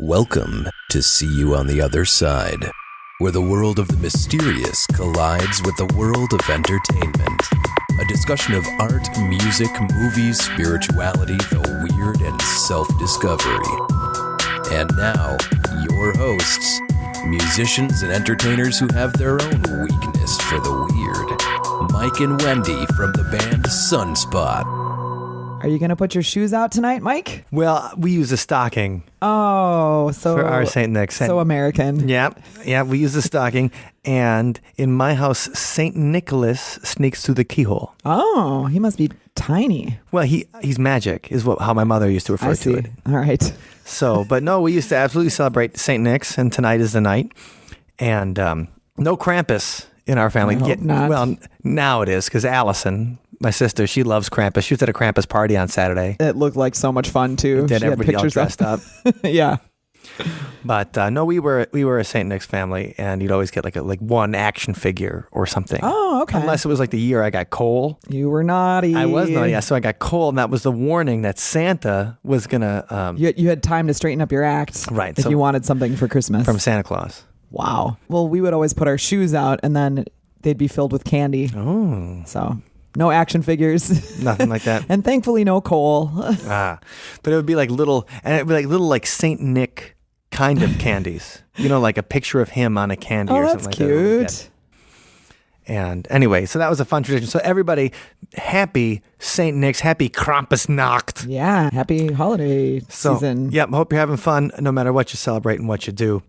Welcome to See You on the Other Side, where the world of the mysterious collides with the world of entertainment. A discussion of art, music, movies, spirituality, the weird, and self-discovery. And now, your hosts, musicians and entertainers who have their own weakness for the weird, Mike and Wendy from the band Sunspot. Are you going to put your shoes out tonight, Mike? Well, we use a stocking. Oh, so for our St. Nick's. So American. Yeah, we use a stocking. And in my house, St. Nicholas sneaks through the keyhole. Oh, he must be tiny. Well, he's magic, is how my mother used to refer to it. All right. So, but no, we used to absolutely celebrate St. Nick's, and tonight is the night. And no Krampus in our family. I hope not. Well, now it is, because Allison, my sister, she loves Krampus. She was at a Krampus party on Saturday. It looked like so much fun too. Did everybody all dressed up? Yeah. But no, we were a St. Nick's family, and you'd always get like one action figure or something. Oh, okay. Unless it was like the year I got coal. You were naughty. I was naughty, yeah. So I got coal, and that was the warning that Santa was gonna. You had time to straighten up your act, right? If you wanted something for Christmas from Santa Claus. Wow. Well, we would always put our shoes out, and then they'd be filled with candy. Oh. So. No action figures. Nothing like that. And thankfully no coal. But it would be like little like Saint Nick kind of candies. You know, like a picture of him on a candy or something like that. Oh, that's cute. And anyway, so that was a fun tradition. So everybody, happy Saint Nick's, happy Krampusnacht. Yeah, happy holiday season. Yep, hope you're having fun no matter what you celebrate and what you do.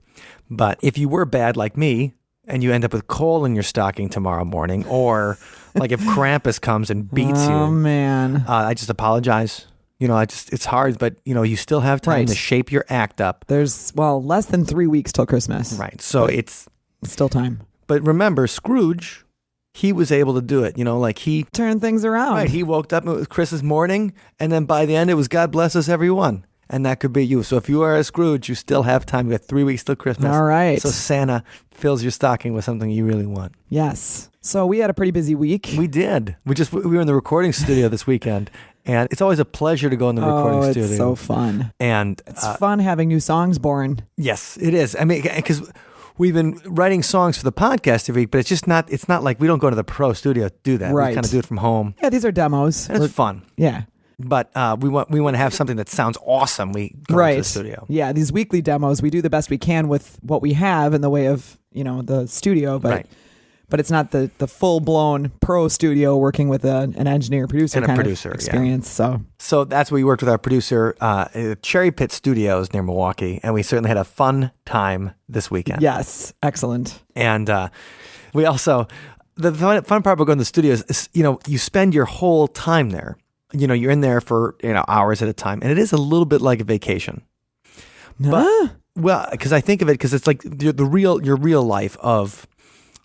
But if you were bad like me, and you end up with coal in your stocking tomorrow morning, or like if Krampus comes and beats you. Oh, man. I just apologize. You know, it's hard, but you still have time to shape your act up. There's, less than 3 weeks till Christmas. Right. So it's still time. But remember, Scrooge, he was able to do it. Like he turned things around. Right. He woke up, it was Christmas morning, and then by the end, it was God bless us, everyone. And that could be you. So if you are a Scrooge, you still have time. You have 3 weeks till Christmas. All right. So Santa fills your stocking with something you really want. Yes. So we had a pretty busy week. We did. We were in the recording studio this weekend, and it's always a pleasure to go in the recording studio. It's so fun. And it's fun having new songs born. Yes, it is. I mean, because we've been writing songs for the podcast every week, but it's not like we don't go to the pro studio to do that. Right. We kind of do it from home. Yeah, these are demos. And it's fun. Yeah. But we want to have something that sounds awesome. We go to the studio. Yeah, these weekly demos, we do the best we can with what we have in the way of the studio, but it's not the full blown pro studio working with an engineer producer and kind a producer of experience. Yeah. So that's where we worked with our producer, Cherry Pit Studios near Milwaukee, and we certainly had a fun time this weekend. Yes, excellent. And we also the fun part about going to the studios is you spend your whole time there. You're in there for hours at a time, and it is a little bit like a vacation. But because I think of it because it's like your real life of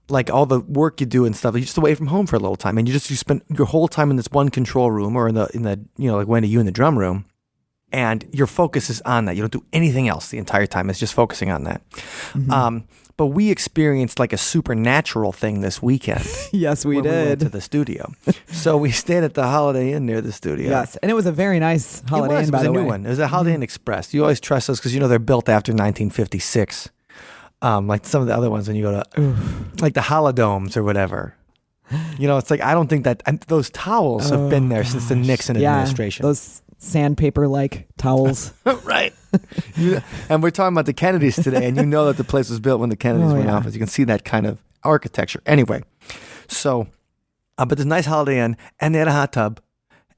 like all the work you do and stuff. You're just away from home for a little time, and you spend your whole time in this one control room or in the like Wendy, you in the drum room, and your focus is on that. You don't do anything else the entire time. It's just focusing on that. Mm-hmm. But we experienced like a supernatural thing this weekend. Yes, we did. We went to the studio. So we stayed at the Holiday Inn near the studio. Yes, and it was a very nice Holiday Inn, by the way. It was a new one. It was a Holiday Inn Express. You always trust those because they're built after 1956. Like some of the other ones when you go to, like the Holodomes or whatever. It's like, I don't think that, those towels have been there since the Nixon administration. Those sandpaper-like towels. Right. And we're talking about the Kennedys today, and that the place was built when the Kennedys went off. As you can see that kind of architecture. Anyway, so, but there's a nice Holiday Inn, and they had a hot tub,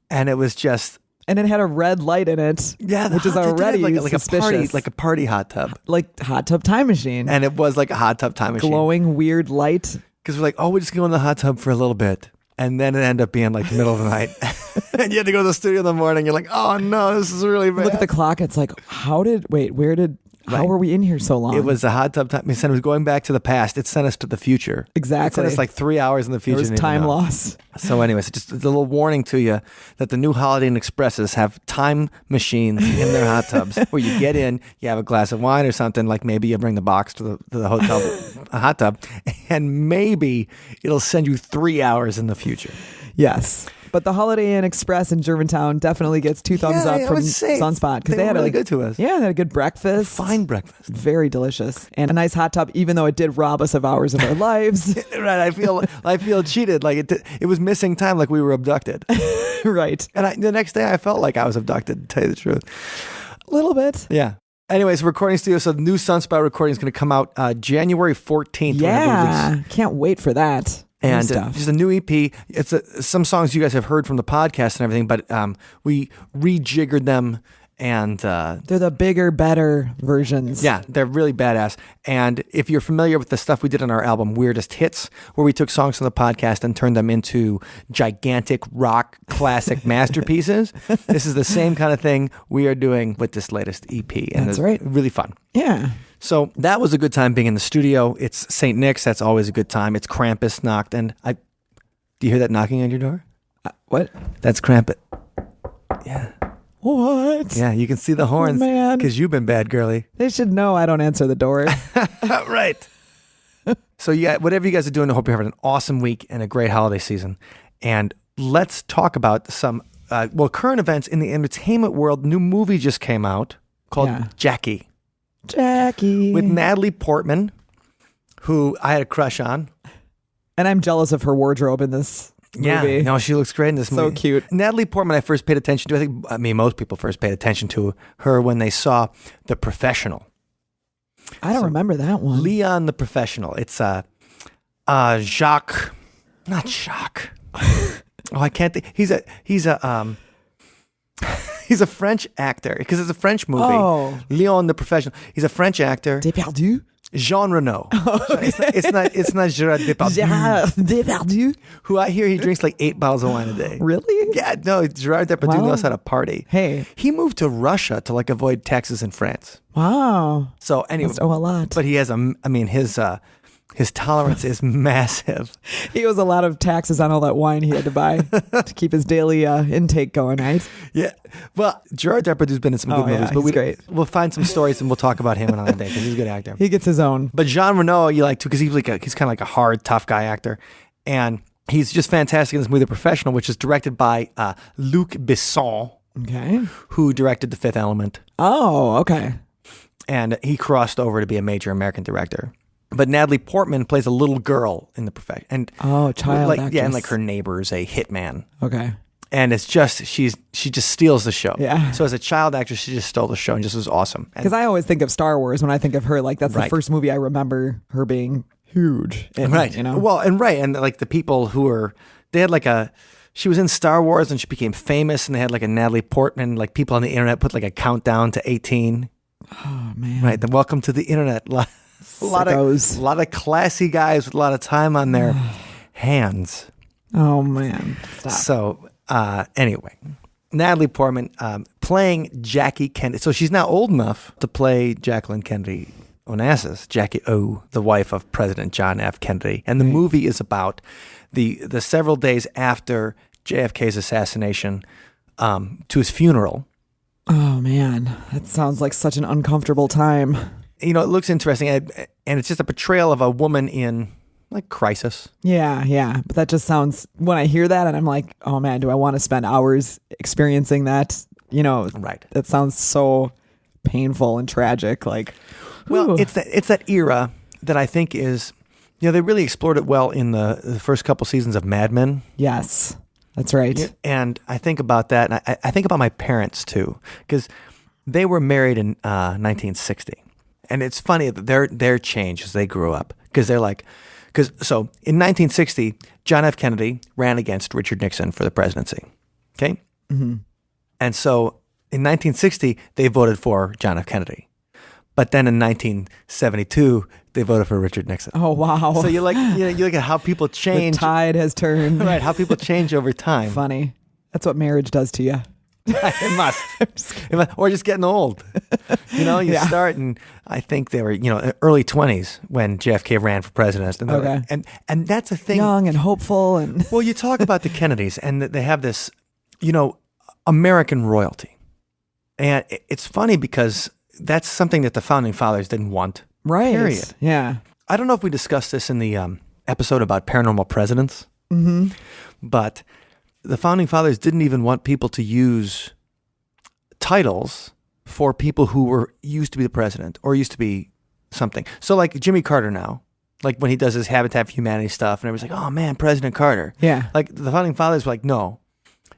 and it was just... And it had a red light in it, which is already suspicious. Like a party hot tub. Like hot tub time machine. And it was like a hot tub time machine. Glowing weird light. Because we're like, we're just going to the hot tub for a little bit. And then it ended up being like the middle of the night. And you had to go to the studio in the morning. You're like, oh no, this is really bad. Look at the clock. It's like, how were we in here so long? It was a hot tub time. It was going back to the past. It sent us to the future. Exactly. It sent us like 3 hours in the future. There was time loss. So anyways, just a little warning to you that the new Holiday Inn Expresses have time machines in their hot tubs where you get in, you have a glass of wine or something, like maybe you bring the box to the hotel hot tub, and maybe it'll send you 3 hours in the future. Yes. But the Holiday Inn Express in Germantown definitely gets 2 thumbs up from Sunspot because they had really good to us. Yeah, they had a good breakfast. Fine breakfast. Very delicious. And a nice hot tub, even though it did rob us of hours of our lives. Right. I feel cheated. Like it was missing time, like we were abducted. Right. And the next day I felt like I was abducted, to tell you the truth. A little bit. Yeah. Anyways, recording studio. So the new Sunspot recording is going to come out January 14th. Yeah. Can't wait for that. And just a new EP. It's some songs you guys have heard from the podcast and everything, but we rejiggered them, and they're the bigger, better versions. Yeah, they're really badass. And if you're familiar with the stuff we did on our album Weirdest Hits, where we took songs from the podcast and turned them into gigantic rock classic masterpieces, this is the same kind of thing we are doing with this latest EP. And that's right. Really fun. Yeah. So that was a good time being in the studio. It's St. Nick's. That's always a good time. It's Krampus knocked. And do you hear that knocking on your door? What? That's Krampus. Yeah. What? Yeah, you can see the horns. Oh, man. Because you've been bad, girly. They should know I don't answer the door. Right. So yeah, whatever you guys are doing, I hope you're having an awesome week and a great holiday season. And let's talk about some, current events in the entertainment world. New movie just came out called Jackie. With Natalie Portman, who I had a crush on. And I'm jealous of her wardrobe in this movie. Yeah, no, she looks great in this movie. So cute. Natalie Portman, I first paid attention to. I mean, most people first paid attention to her when they saw The Professional. I don't remember that one. Leon the Professional. It's Jacques, not Jacques. I can't think. He's a French actor because it's a French movie. Oh. Leon the Professional. He's a French actor. Depardieu? Jean Reno. It's not Gerard Depardieu. Gerard Depardieu? Who I hear he drinks like 8 bottles of wine a day. Really? Yeah, no, Gerard Depardieu knows how to party. Hey. He moved to Russia to like avoid taxes in France. Wow. So anyway. Must owe a lot. But he has his tolerance is massive. He owes a lot of taxes on all that wine he had to buy to keep his daily intake going, right? Yeah. Well, Gerard Depardieu's been in some good movies, but great. We'll find some stories and we'll talk about him another day because he's a good actor. He gets his own. But Jean Reno, you like too, because he's kind of like a hard, tough guy actor, and he's just fantastic in this movie, The Professional, which is directed by Luc Besson, who directed The Fifth Element. Oh, okay. And he crossed over to be a major American director. But Natalie Portman plays a little girl in The Professional. And child actress. Yeah, and like her neighbor's a hitman. Okay. And it's just, she just steals the show. Yeah. So as a child actress, she just stole the show and just was awesome. Because I always think of Star Wars when I think of her. Like, that's the first movie I remember her being huge. Right. You know? Well, and like the people who were, they had like she was in Star Wars and she became famous, and they had like a Natalie Portman, like people on the internet put like a countdown to 18. Oh, man. Right. Then welcome to the internet. A lot of classy guys with a lot of time on their hands. Oh, man. Stop. So anyway, Natalie Portman playing Jackie Kennedy. So she's now old enough to play Jacqueline Kennedy Onassis, Jackie O, the wife of President John F. Kennedy. And the movie is about the several days after JFK's assassination to his funeral. Oh, man. That sounds like such an uncomfortable time. You know, it looks interesting, and it's just a portrayal of a woman in, like, crisis. Yeah. But that just sounds, when I hear that, and I'm like, oh, man, do I want to spend hours experiencing that? You know, right. That sounds so painful and tragic. Like, well, it's that era that I think is, you know, they really explored it well in the first couple seasons of Mad Men. Yes, that's right. And I think about that, and I think about my parents, too, because they were married in 1960. And it's funny that their change as they grew up, because they're like, so in 1960, John F. Kennedy ran against Richard Nixon for the presidency. Okay. Mm-hmm. And so in 1960, they voted for John F. Kennedy. But then in 1972, they voted for Richard Nixon. Oh, wow. So you look at how people change. The tide has turned. Right. How people change over time. Funny. That's what marriage does to you. It must. Or just getting old. You know, you start, and I think they were, early 20s when JFK ran for president. And and that's a thing. Young and hopeful. And well, you talk about the Kennedys, and they have this, American royalty. And it's funny because that's something that the founding fathers didn't want. Right. Period. Yeah. I don't know if we discussed this in the episode about paranormal presidents, mm-hmm. but the founding fathers didn't even want people to use titles for people who were used to be the president or used to be something. So like Jimmy Carter now, like when he does his Habitat for Humanity stuff and everybody's like, oh man, President Carter. Yeah. Like the founding fathers were like, no.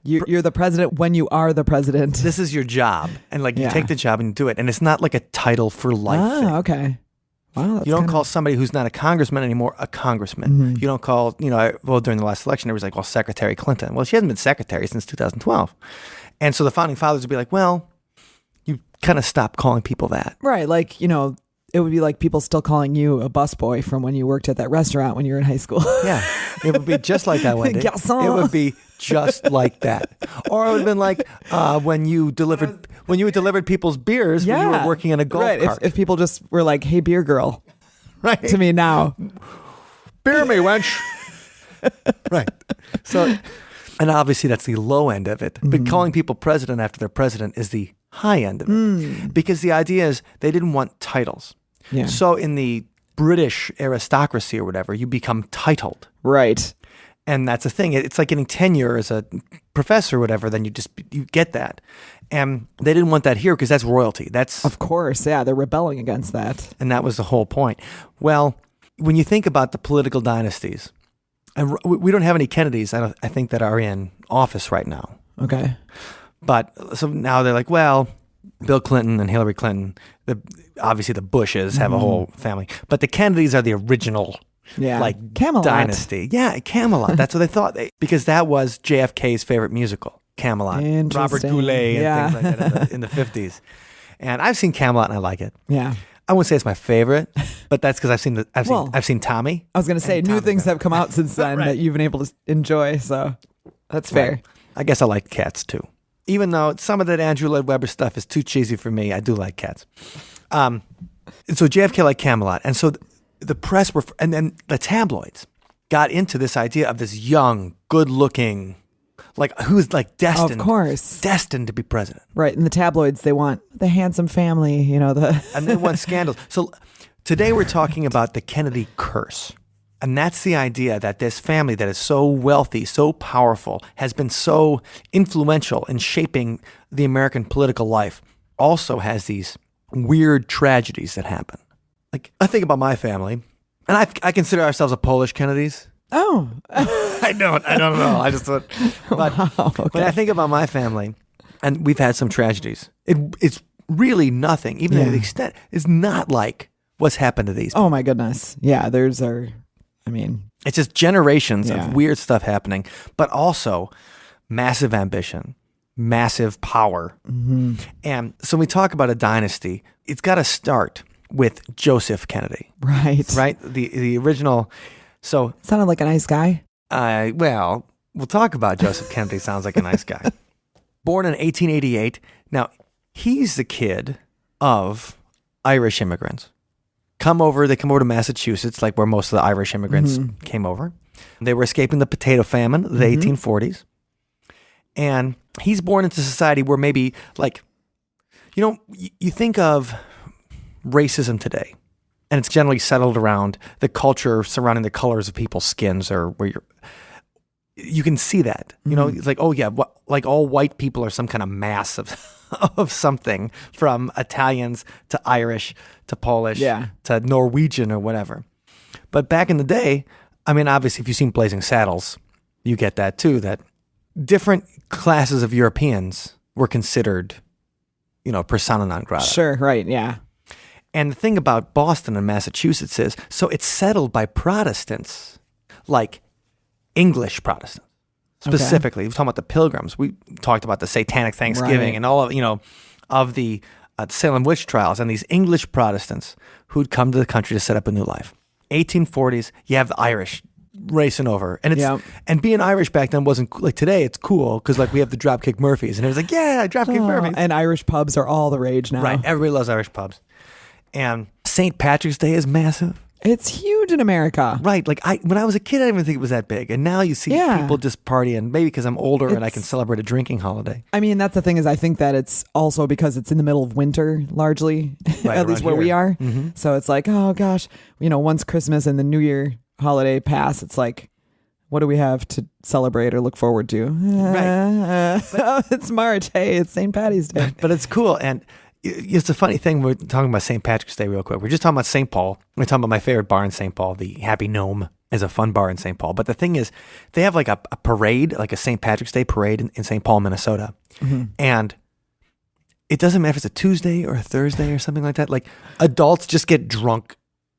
You're the president when you are the president. This is your job. And like you take the job and you do it. And it's not like a title for life thing. Okay. Wow, you don't call somebody who's not a congressman anymore a congressman. You don't call, during the last election, it was like, well, Secretary Clinton. Well, she hasn't been secretary since 2012. And so the founding fathers would be like, well, you kind of stop calling people that. Right. Like, it would be like people still calling you a busboy from when you worked at that restaurant when you were in high school. Yeah. It would be just like that, Wendy. Garçon. It would be just like that. Or it would have been like when you delivered people's beers when you were working in a golf cart. If people just were like, hey, beer girl, right, to me now. Beer me, wench. Right. So, and obviously that's the low end of it. But calling people president after their president is the high end of it. Because the idea is they didn't want titles. Yeah. So in the British aristocracy or whatever, you become titled. Right. And that's the thing. It's like getting tenure as a professor or whatever. Then you get that. And they didn't want that here because that's royalty. Of course. Yeah. They're rebelling against that. And that was the whole point. Well, when you think about the political dynasties, and we don't have any Kennedys, I think, that are in office right now. Okay. But so now they're like, well, Bill Clinton and Hillary Clinton, obviously the Bushes have a whole family. But the Kennedys are the original Camelot. dynasty. Yeah, Camelot. That's what they thought. Because that was JFK's favorite musical, Camelot. Robert Goulet and things like that in the 50s. And I've seen Camelot and I like it. Yeah. I wouldn't say it's my favorite, but that's because I've seen Tommy. I was going to say new things have come out since then that you've been able to enjoy, so that's fair. Right. I guess I like Cats too. Even though some of that Andrew Lloyd Webber stuff is too cheesy for me, I do like Cats. And so JFK liked Camelot, and so the press and then the tabloids got into this idea of this young, good-looking, like who's like destined, of course, destined to be president. Right. In the tabloids, they want the handsome family, and they want scandals. So today we're talking about the Kennedy curse. And that's the idea that this family that is so wealthy, so powerful, has been so influential in shaping the American political life, also has these weird tragedies that happen. Like, I think about my family, and I consider ourselves a Polish Kennedys. Oh. I don't know. I just thought. But when I think about my family, and we've had some tragedies, it's really nothing, even to the extent, it's not like what's happened to these people. Oh, my goodness. Yeah, it's just generations of weird stuff happening, but also massive ambition, massive power. Mm-hmm. And so when we talk about a dynasty, it's got to start with Joseph Kennedy. Right. Right? The original. So sounded like a nice guy. Well, we'll talk about Joseph Kennedy. Sounds like a nice guy. Born in 1888. Now, he's the kid of Irish immigrants. They come over to Massachusetts, like where most of the Irish immigrants came over. They were escaping the potato famine of the 1840s. And he's born into society where maybe, like, you think of racism today, and it's generally settled around the culture surrounding the colors of people's skins, or where you can see that. It's like, oh yeah, like all white people are some kind of mass of something, from Italians to Irish to Polish to Norwegian or whatever. But back in the day, I mean, obviously, if you've seen Blazing Saddles, you get that too, that different classes of Europeans were considered, persona non grata. Sure, right, yeah. And the thing about Boston and Massachusetts is, so it's settled by Protestants, like English Protestants. Specifically, we're talking about the Pilgrims. We talked about the Satanic Thanksgiving and all of the Salem witch trials, and these English Protestants who'd come to the country to set up a new life. 1840s, you have the Irish racing over, and and being Irish back then wasn't like today. It's cool because like we have the Dropkick Murphys, and it was like Dropkick Murphys. And Irish pubs are all the rage now. Right, everybody loves Irish pubs, and St. Patrick's Day is massive. It's huge in America. Right. Like when I was a kid, I didn't even think it was that big. And now you see people just partying, maybe because I'm older and I can celebrate a drinking holiday. I mean, that's the thing, is I think that it's also because it's in the middle of winter, largely, at least where we are. Mm-hmm. So it's like, oh gosh, once Christmas and the New Year holiday pass, it's like, what do we have to celebrate or look forward to? It's March. Hey, it's St. Patty's Day. But it's cool. And it's a funny thing. We're talking about St. Patrick's Day real quick. We're just talking about St. Paul. We're talking about my favorite bar in St. Paul, the Happy Gnome is a fun bar in St. Paul. But the thing is, they have like a parade, like a St. Patrick's Day parade in St. Paul, Minnesota. Mm-hmm. And it doesn't matter if it's a Tuesday or a Thursday or something like that. Like adults just get drunk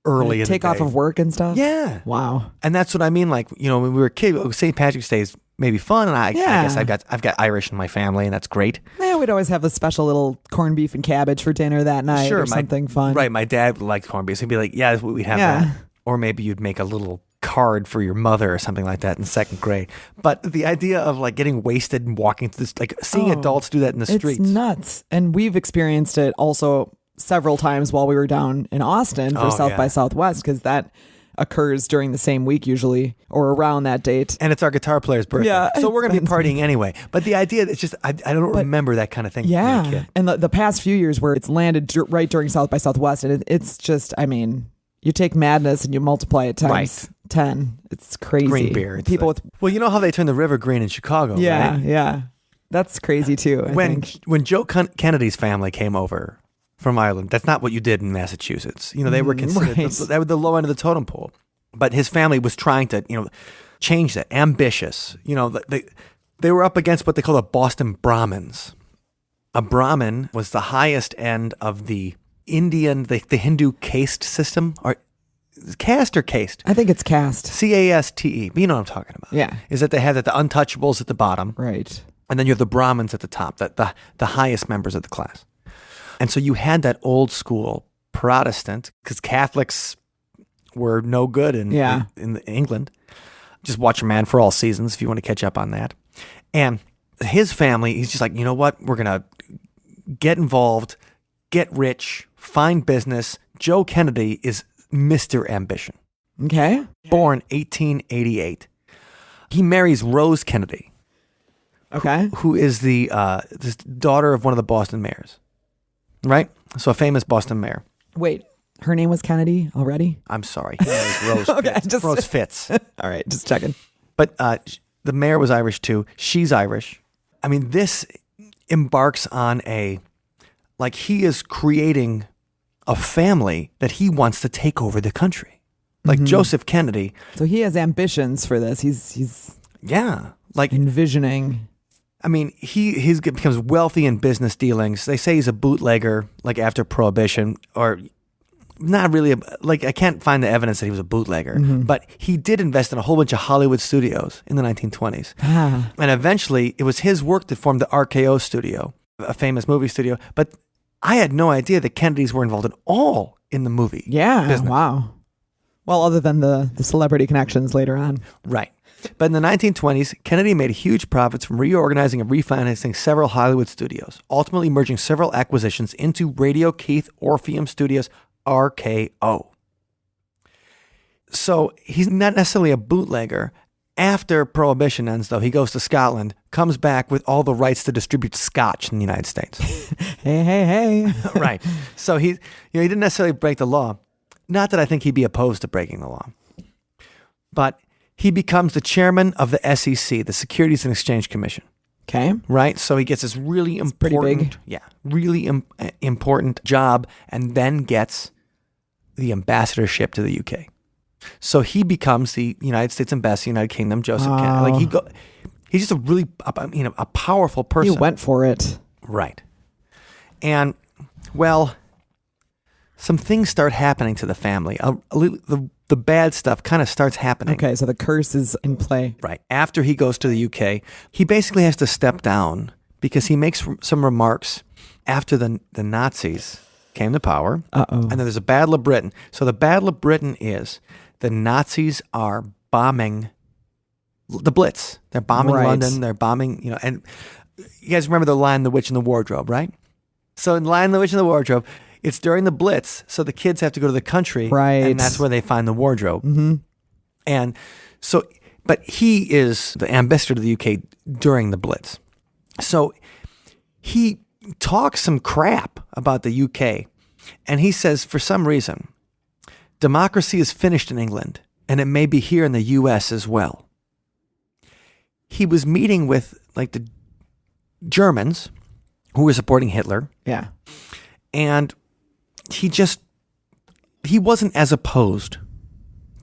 early in the day. Take off of work and stuff? Yeah. Wow. And that's what I mean. Like, when we were kids, St. Patrick's Day is maybe fun. And I guess I've got Irish in my family, and that's great. Yeah, we'd always have a special little corned beef and cabbage for dinner that night or something fun. Right. My dad liked corned beef. So he'd be like, yeah, that's what we'd have that. Or maybe you'd make a little card for your mother or something like that in second grade. But the idea of like getting wasted and walking through this, like seeing adults do that in the streets. It's nuts. And we've experienced it also several times while we were down in Austin for South by Southwest, because that occurs during the same week usually or around that date. And it's our guitar player's birthday. Yeah, so we're going to be partying anyway. But the idea, it's just, I don't remember that kind of thing. Yeah. Being a kid. And the past few years where it's landed right during South by Southwest, and it's just, I mean, you take madness and you multiply it times 10. It's crazy. Green beer. People with... Well, you know how they turn the river green in Chicago, right? Yeah. That's crazy too, I think. When Joe Kennedy's family came over from Ireland, that's not what you did in Massachusetts. They were considered, they were the low end of the totem pole. But his family was trying to, change that. Ambitious. They were up against what they call the Boston Brahmins. A Brahmin was the highest end of the Indian, the Hindu caste system. Or caste or caste? I think it's caste. Caste. But you know what I'm talking about. Yeah. Is that they have the untouchables at the bottom. Right. And then you have the Brahmins at the top, the highest members of the class. And so you had that old school Protestant, because Catholics were no good in England. Just watch A Man for All Seasons if you want to catch up on that. And his family, he's just like, you know what? We're going to get involved, get rich, find business. Joe Kennedy is Mr. Ambition. Okay. Born 1888. He marries Rose Kennedy. Okay. Who is the this daughter of one of the Boston mayors. Right? So a famous Boston mayor. Wait. Her name was Kennedy already? I'm sorry. He marries Rose Fitz. Rose Fitz. All right, just checking. But the mayor was Irish too. She's Irish. I mean, this embarks on he is creating a family that he wants to take over the country. Like Joseph Kennedy. So he has ambitions for this. He's envisioning. I mean, he becomes wealthy in business dealings. They say he's a bootlegger, like after Prohibition, or not really. I can't find the evidence that he was a bootlegger, but he did invest in a whole bunch of Hollywood studios in the 1920s. And eventually, it was his work that formed the RKO studio, a famous movie studio. But I had no idea that Kennedys were involved at all in the movie business. Wow. Well, other than the celebrity connections later on. Right. But in the 1920s, Kennedy made huge profits from reorganizing and refinancing several Hollywood studios, ultimately merging several acquisitions into Radio Keith Orpheum Studios, RKO. So he's not necessarily a bootlegger. After Prohibition ends, though, he goes to Scotland, comes back with all the rights to distribute scotch in the United States. Hey. Right. So he didn't necessarily break the law. Not that I think he'd be opposed to breaking the law. But he becomes the chairman of the SEC, the Securities and Exchange Commission. Okay. Right? So he gets this really important, really important job, and then gets the ambassadorship to the UK. So he becomes the United States ambassador, United Kingdom, Joseph Kennedy. He's just a really, a powerful person. He went for it. Right. And, well, some things start happening to the family. The bad stuff kind of starts happening. Okay, so the curse is in play. Right. After he goes to the UK, he basically has to step down because he makes some remarks after the Nazis came to power. And then there's a Battle of Britain. So the Battle of Britain is the Nazis are bombing the Blitz. They're bombing London. They're bombing, and you guys remember the Lion, the Witch, and the Wardrobe, right? So in Lion, the Witch, and the Wardrobe, it's during the Blitz, so the kids have to go to the country, and that's where they find the wardrobe. Mm-hmm. And so, but he is the ambassador to the UK during the Blitz. So he talks some crap about the UK, and he says, for some reason, democracy is finished in England, and it may be here in the US as well. he was meeting with like the Germans who were supporting Hitler. Yeah. And he wasn't as opposed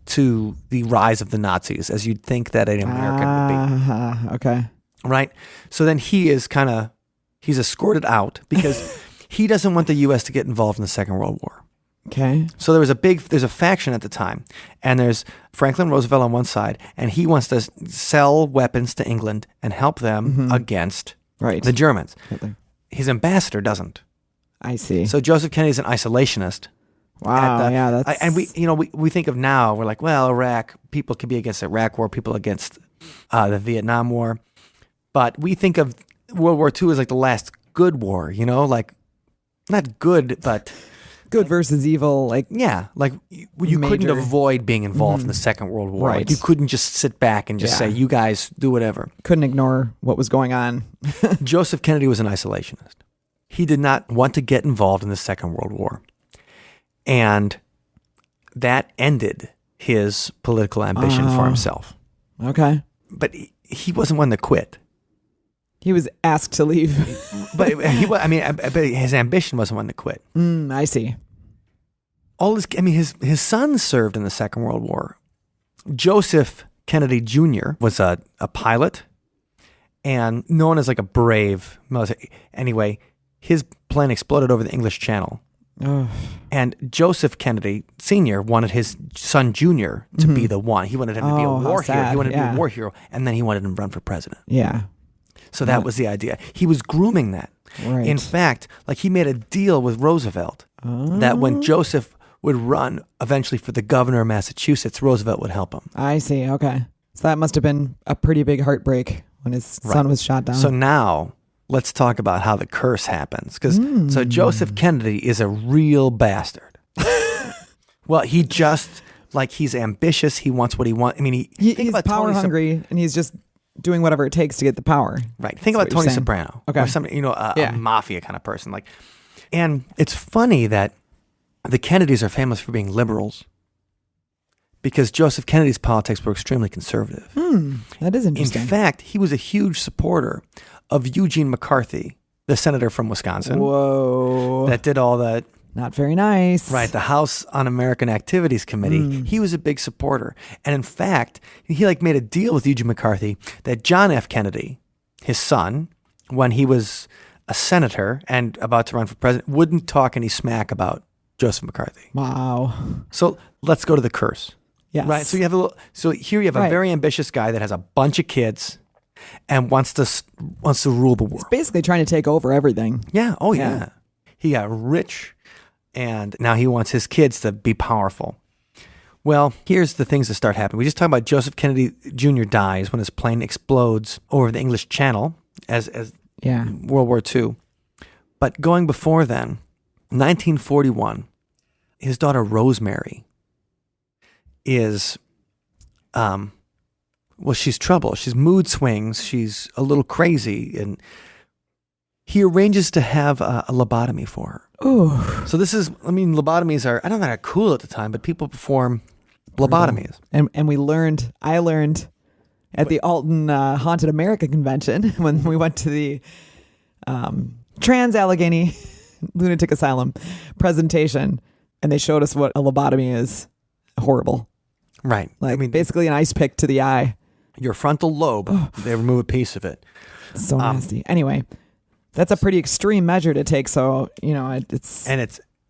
to the rise of the Nazis as you'd think that an American would be. Okay. Right? So then he's escorted out because he doesn't want the U.S. to get involved in the Second World War. Okay. So there's a faction at the time, and there's Franklin Roosevelt on one side, and he wants to sell weapons to England and help them against the Germans. Hitler. His ambassador doesn't. I see. So Joseph Kennedy's an isolationist. Wow. That's... And we think of now, we're like, well, Iraq, people could be against the Iraq War, people against the Vietnam War. But we think of World War II as like the last good war, like not good, but... Good versus evil, like... Yeah, like you couldn't avoid being involved in the Second World War. Right. Like you couldn't just sit back and just say, you guys do whatever. Couldn't ignore what was going on. Joseph Kennedy was an isolationist. He did not want to get involved in the Second World War. And that ended his political ambition for himself. Okay. But he wasn't one to quit. He was asked to leave. but his ambition wasn't one to quit. I see. His son served in the Second World War. Joseph Kennedy Jr. was a pilot and known as like a brave military. Anyway, his plane exploded over the English Channel. And Joseph Kennedy Sr. wanted his son Jr. to be the one. He wanted him to be a war hero. He wanted to be a war hero. And then he wanted him to run for president. Yeah. So that was the idea. He was grooming that. Right. In fact, like he made a deal with Roosevelt that when Joseph would run eventually for the governor of Massachusetts, Roosevelt would help him. I see. Okay. So that must have been a pretty big heartbreak when his son was shot down. So now let's talk about how the curse happens. So Joseph Kennedy is a real bastard. Well, he's ambitious. He wants what he wants. I mean, he's power hungry and he's just doing whatever it takes to get the power. Right. Think about Tony Soprano. Okay. Or somebody, a mafia kind of person. And it's funny that the Kennedys are famous for being liberals because Joseph Kennedy's politics were extremely conservative. That is interesting. In fact, he was a huge supporter of Eugene McCarthy, the senator from Wisconsin. Whoa. That did all the... Not very nice. Right, the House Un-American Activities Committee. He was a big supporter. And in fact, he made a deal with Eugene McCarthy that John F. Kennedy, his son, when he was a senator and about to run for president, wouldn't talk any smack about Joseph McCarthy. Wow. So let's go to the curse. Yes. Right, so here you have a very ambitious guy that has a bunch of kids and wants to rule the world. He's basically trying to take over everything. Yeah. Oh, yeah. He got rich. And now he wants his kids to be powerful. Well, here's the things that start happening. We just talked about Joseph Kennedy Jr. dies when his plane explodes over the English Channel as World War II. But going before then, 1941, his daughter Rosemary is, she's trouble. She's mood swings. She's a little crazy. And he arranges to have a lobotomy for her. Ooh. So lobotomies are, I don't know how cool at the time, but people perform lobotomies. And I learned at the Alton Haunted America Convention when we went to the Trans-Allegheny Lunatic Asylum presentation, and they showed us what a lobotomy is. Horrible. Right. Basically an ice pick to the eye. Your frontal lobe, they remove a piece of it. So nasty. Anyway. That's a pretty extreme measure to take, so it's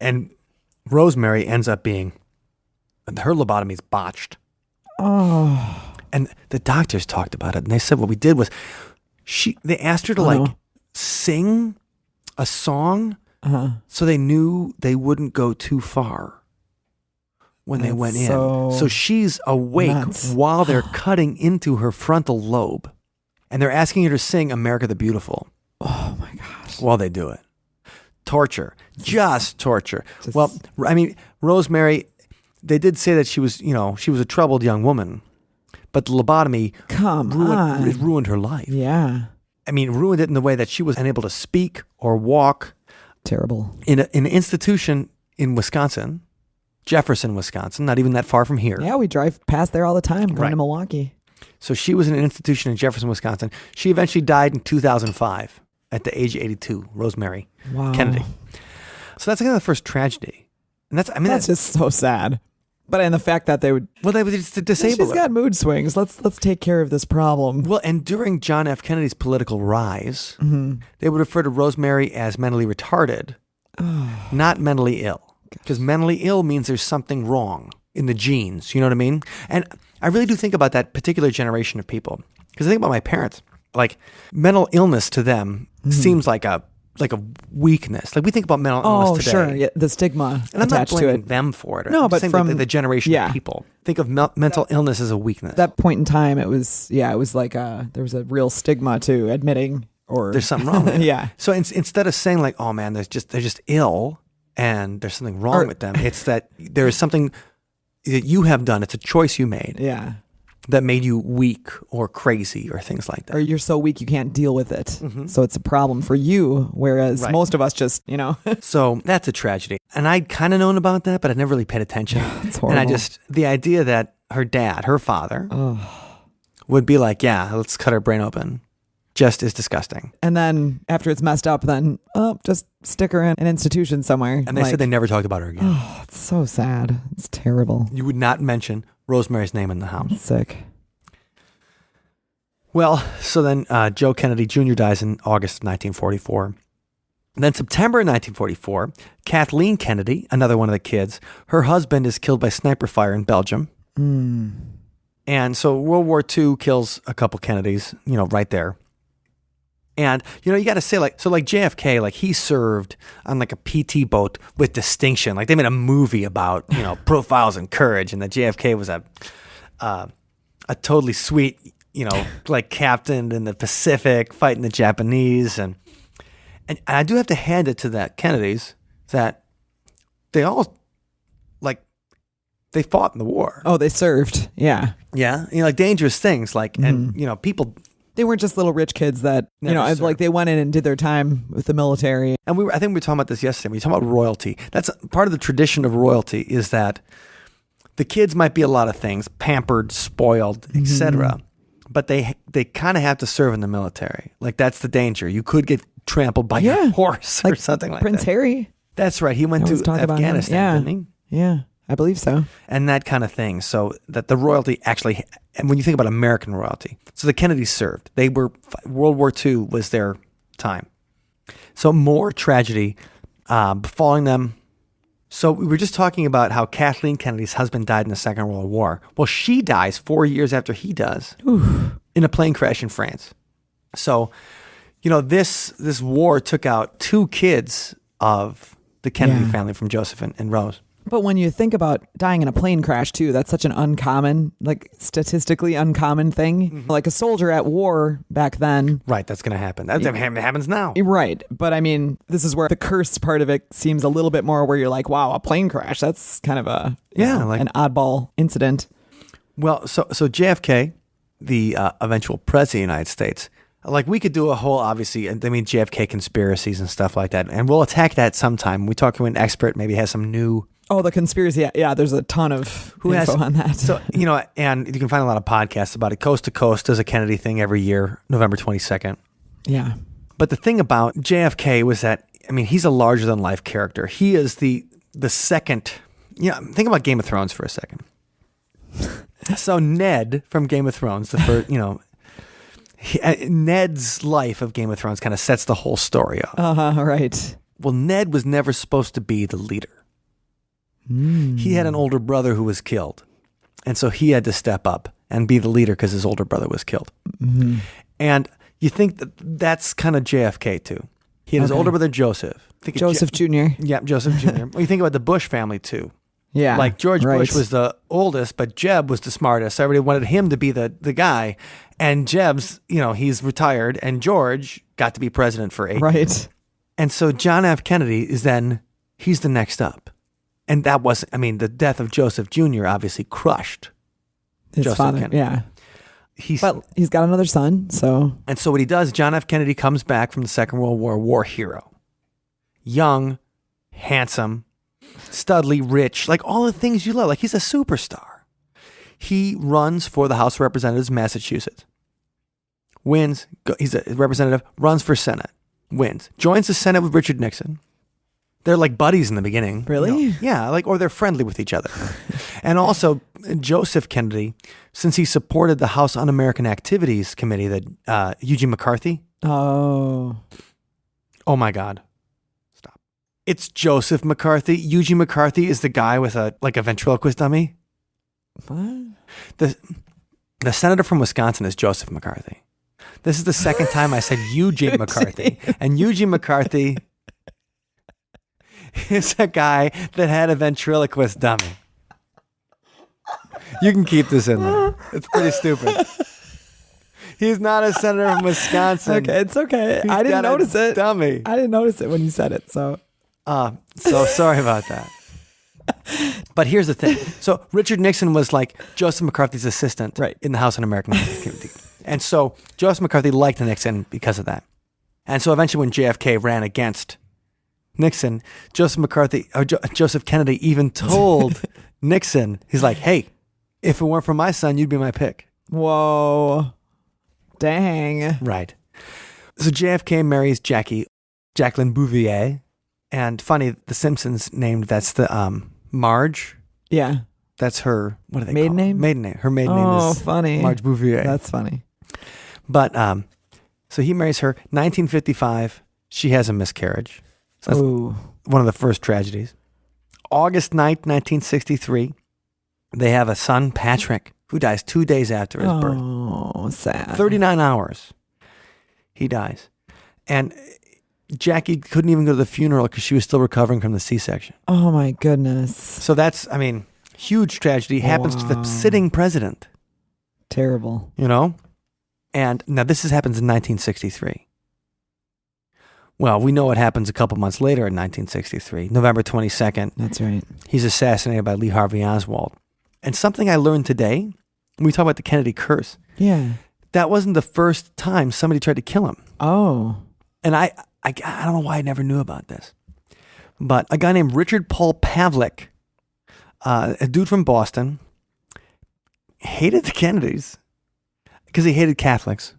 and Rosemary ends up being her lobotomy's botched. Oh, and the doctors talked about it, and they said what we did was they asked her to sing a song, so they knew they wouldn't go too far when they went in. So she's awake while they're cutting into her frontal lobe, and they're asking her to sing "America the Beautiful." Oh my gosh. While they do it. Torture. Just torture. Rosemary, they did say that she was a troubled young woman, but the lobotomy ruined her life. Yeah. Ruined it in the way that she was unable to speak or walk. Terrible. In an institution in Wisconsin, Jefferson, Wisconsin, not even that far from here. Yeah, we drive past there all the time going to Milwaukee. So she was in an institution in Jefferson, Wisconsin. She eventually died in 2005 at the age of 82, Rosemary Kennedy. So that's kind of the first tragedy. And that's just so sad. But and the fact that they would just disable she's got mood swings. Let's take care of this problem. Well, and during John F. Kennedy's political rise, they would refer to Rosemary as mentally retarded, not mentally ill. Because mentally ill means there's something wrong in the genes. You know what I mean? And I really do think about that particular generation of people. Because I think about my parents. Like, mental illness to them seems like a weakness. Like, we think about mental illness today. Oh, sure. Yeah, the stigma and I'm not attached to blaming it. them for it. No, I'm but saying from the generation of people think of mental illness as a weakness. That point in time, it was like there was a real stigma to admitting or there's something wrong with it. Yeah. So instead of saying like, oh man, they're just ill and there's something wrong with them, it's that there is something that you have done. It's a choice you made. Yeah. That made you weak or crazy or things like that. Or you're so weak you can't deal with it. So it's a problem for you, whereas most of us just, So that's a tragedy. And I'd kind of known about that, but I never really paid attention. It's horrible. And the idea that her father, would be like, yeah, let's cut her brain open, just is disgusting. And then after it's messed up, then just stick her in an institution somewhere. And they said they never talked about her again. Oh, it's so sad. It's terrible. You would not mention Rosemary's name in the house. It's sick. Well, so then Joe Kennedy Jr. dies in August of 1944. And then September 1944, Kathleen Kennedy, another one of the kids, her husband is killed by sniper fire in Belgium. And so World War II kills a couple Kennedys, right there. And, you got to say, like JFK, he served on like a PT boat with distinction. Like they made a movie about, profiles and courage, and that JFK was a totally sweet, like captain in the Pacific fighting the Japanese. And I do have to hand it to that Kennedys that they all, they fought in the war. Oh, they served. Yeah. Yeah. Like dangerous things. And, people... They weren't just little rich kids that, Never they went in and did their time with the military. And I think we were talking about this yesterday. We were talking about royalty. That's part of the tradition of royalty is that the kids might be a lot of things, pampered, spoiled, etc. But they kind of have to serve in the military. Like that's the danger. You could get trampled by a horse or something like Prince that. Harry. That's right. He went to Afghanistan, didn't he? Yeah, I believe so. And that kind of thing. So that the royalty actually, and when you think about American royalty, so the Kennedys served. They were, World War II was their time. So more tragedy befalling them. So we were just talking about how Kathleen Kennedy's husband died in the Second World War. Well, she dies 4 years after he does in a plane crash in France. So, this war took out 2 kids of the Kennedy family from Joseph and Rose. But when you think about dying in a plane crash too, that's such an uncommon, statistically uncommon thing. Like a soldier at war back then. Right, that's going to happen. That happens now. Right. But I mean, this is where the cursed part of it seems a little bit more where you're like, wow, a plane crash. That's kind of an oddball incident. Well, so JFK, the eventual president of the United States, we could do a whole, obviously, JFK conspiracies and stuff like that. And we'll attack that sometime. We talk to an expert, maybe has some new... Oh, the conspiracy. Yeah, there's a ton of info on that. So, and you can find a lot of podcasts about it. Coast to Coast does a Kennedy thing every year, November 22nd. Yeah. But the thing about JFK was that, he's a larger-than-life character. He is the second... think about Game of Thrones for a second. So Ned from Game of Thrones, the first, Ned's life of Game of Thrones kind of sets the whole story up. Right. Well, Ned was never supposed to be the leader. He had an older brother who was killed. And so he had to step up and be the leader because his older brother was killed. And you think that's kind of JFK too. He had his older brother, Joseph. Joseph Jr. Yeah, Joseph Jr. Well, you think about the Bush family too. Yeah. Like George Bush was the oldest, but Jeb was the smartest. So everybody wanted him to be the guy. And Jeb's, he's retired. And George got to be president for 8 years. Right. And so John F. Kennedy he's the next up. And that was, the death of Joseph Jr. obviously crushed his Joseph father. Kennedy. Yeah. But he's got another son, so. And so what he does, John F. Kennedy comes back from the Second World War hero. Young, handsome, studly, rich, like all the things you love. Like he's a superstar. He runs for the House of Representatives, Massachusetts. Wins. He's a representative, runs for Senate, wins. Joins the Senate with Richard Nixon. They're like buddies in the beginning. Really? Yeah, or they're friendly with each other. And also, Joseph Kennedy, since he supported the House Un-American Activities Committee, that Eugene McCarthy. Oh my God. Stop. It's Joseph McCarthy. Eugene McCarthy is the guy with a ventriloquist dummy. What? The senator from Wisconsin is Joseph McCarthy. This is the second time I said Eugene McCarthy. And Eugene McCarthy is a guy that had a ventriloquist dummy. You can keep this in there. It's pretty stupid. He's not a senator from Wisconsin. Okay, it's okay. He's I didn't got a notice it. Dummy. I didn't notice it when you said it. So sorry about that. But here's the thing. So Richard Nixon was like Joseph McCarthy's assistant in the House Un-American Activities. And so Joseph McCarthy liked Nixon because of that. And so eventually when JFK ran against Nixon, Joseph Kennedy even told Nixon, he's like, hey, if it weren't for my son, you'd be my pick. Whoa. Dang. Right. So JFK marries Jacqueline Bouvier. And funny, The Simpsons named that's the Marge. Yeah. That's her, what do they maiden call name? Maiden name. Her maiden name is funny. Marge Bouvier. That's funny. But so he marries her. 1955, she has a miscarriage. So that's one of the first tragedies. August 9th, 1963, they have a son, Patrick, who dies 2 days after his birth. Oh, sad. 39 hours. He dies. And Jackie couldn't even go to the funeral because she was still recovering from the C-section. Oh, my goodness. So that's, huge tragedy. Happens to the sitting president. Terrible. And now this happens in 1963. Well, we know what happens a couple months later in 1963, November 22nd. That's right. He's assassinated by Lee Harvey Oswald. And something I learned today, when we talk about the Kennedy curse. Yeah. That wasn't the first time somebody tried to kill him. Oh. And I don't know why I never knew about this. But a guy named Richard Paul Pavlik, a dude from Boston, hated the Kennedys because he hated Catholics.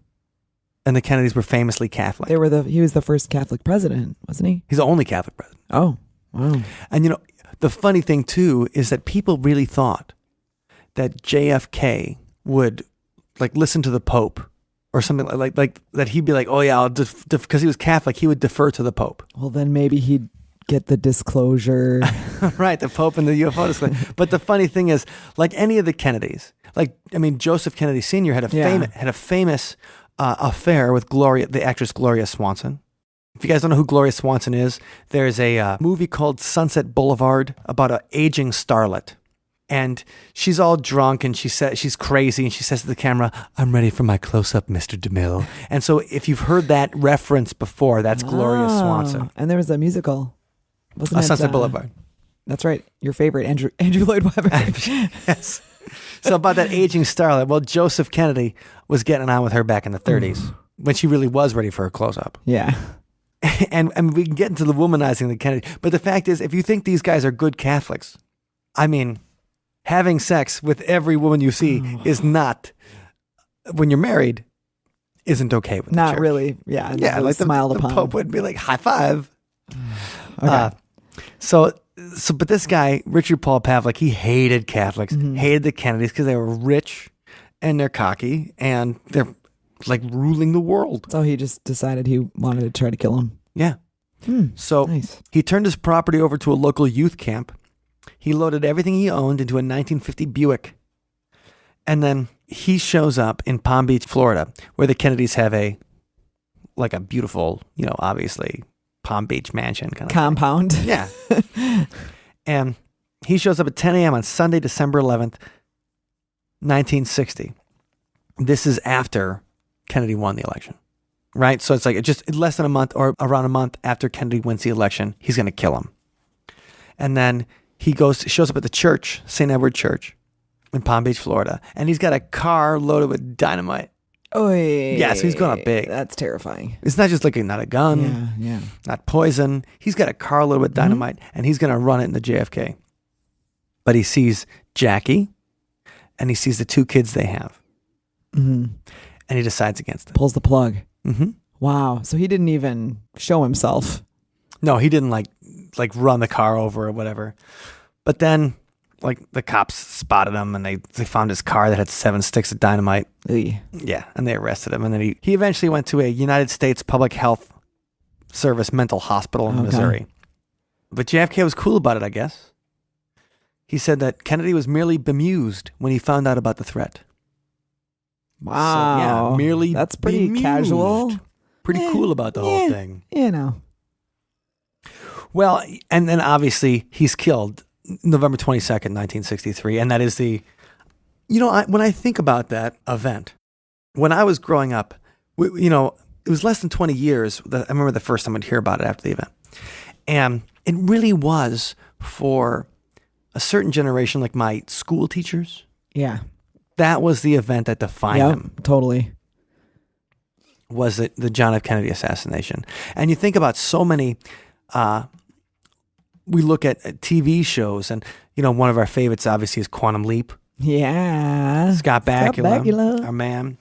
And the Kennedys were famously Catholic. He was the first Catholic president, wasn't he? He's the only Catholic president. Oh, wow. And the funny thing too is that people really thought that JFK would listen to the Pope or something like that. He'd be like, oh yeah, because he was Catholic, he would defer to the Pope. Well, then maybe he'd get the disclosure. Right, the Pope and the UFO disclosure. But the funny thing is, like any of the Kennedys, Joseph Kennedy Sr. had a famous affair with the actress Gloria Swanson. If you guys don't know who Gloria Swanson is, there's a movie called Sunset Boulevard about an aging starlet. And she's all drunk and she's crazy and she says to the camera, "I'm ready for my close-up, Mr. DeMille." And so if you've heard that reference before, that's Gloria Swanson. And there was a musical. Wasn't it? Sunset Boulevard. That's right. Your favorite, Andrew Lloyd Webber. Yes. So about that aging starlet, well, Joseph Kennedy was getting on with her back in the 30s when she really was ready for her close-up. Yeah. And we can get into the womanizing of the Kennedy. But the fact is, if you think these guys are good Catholics, having sex with every woman you see is not, when you're married, isn't okay with the Not church. really. Yeah. Yeah, like smiled the upon. Pope would be like, high five. Okay. But this guy, Richard Paul Pavlik, he hated Catholics, hated the Kennedys because they were rich and they're cocky and they're ruling the world. So he just decided he wanted to try to kill him. Yeah. So nice. He turned his property over to a local youth camp. He loaded everything he owned into a 1950 Buick. And then he shows up in Palm Beach, Florida, where the Kennedys have a beautiful, obviously Palm Beach mansion kind of compound. thing. Yeah. And he shows up at 10 a.m. on Sunday, December 11th, 1960. This is after Kennedy won the election, right? So it's just less than a month or around a month after Kennedy wins the election, he's going to kill him. And then he shows up at the church, St. Edward Church in Palm Beach, Florida, and he's got a car loaded with dynamite. Oy. Yeah, so he's going big. That's terrifying. It's not just not a gun, Yeah. not poison. He's got a car loaded with dynamite, and he's going to run it into JFK. But he sees Jackie, and he sees the 2 kids they have. Mm-hmm. And he decides against it. Pulls the plug. Mm-hmm. Wow. So he didn't even show himself. No, he didn't like run the car over or whatever. But then the cops spotted him and they found his car that had 7 sticks of dynamite. Eey. Yeah, and they arrested him. And then he eventually went to a United States Public Health Service mental hospital in Missouri. But JFK was cool about it, I guess. He said that Kennedy was merely bemused when he found out about the threat. Wow. So, yeah, merely That's pretty bemused. casual. Pretty cool about the whole thing. You know. Well, and then obviously he's killed November 22nd, 1963. And that is when I think about that event, when I was growing up, it was less than 20 years. I remember the first time I'd hear about it after the event. And it really was for a certain generation, like my school teachers. Yeah. That was the event that defined them. Totally. Was the John F. Kennedy assassination. And you think about so many, we look at TV shows, and, one of our favorites obviously is Quantum Leap. Yeah. Scott Bakula, our man.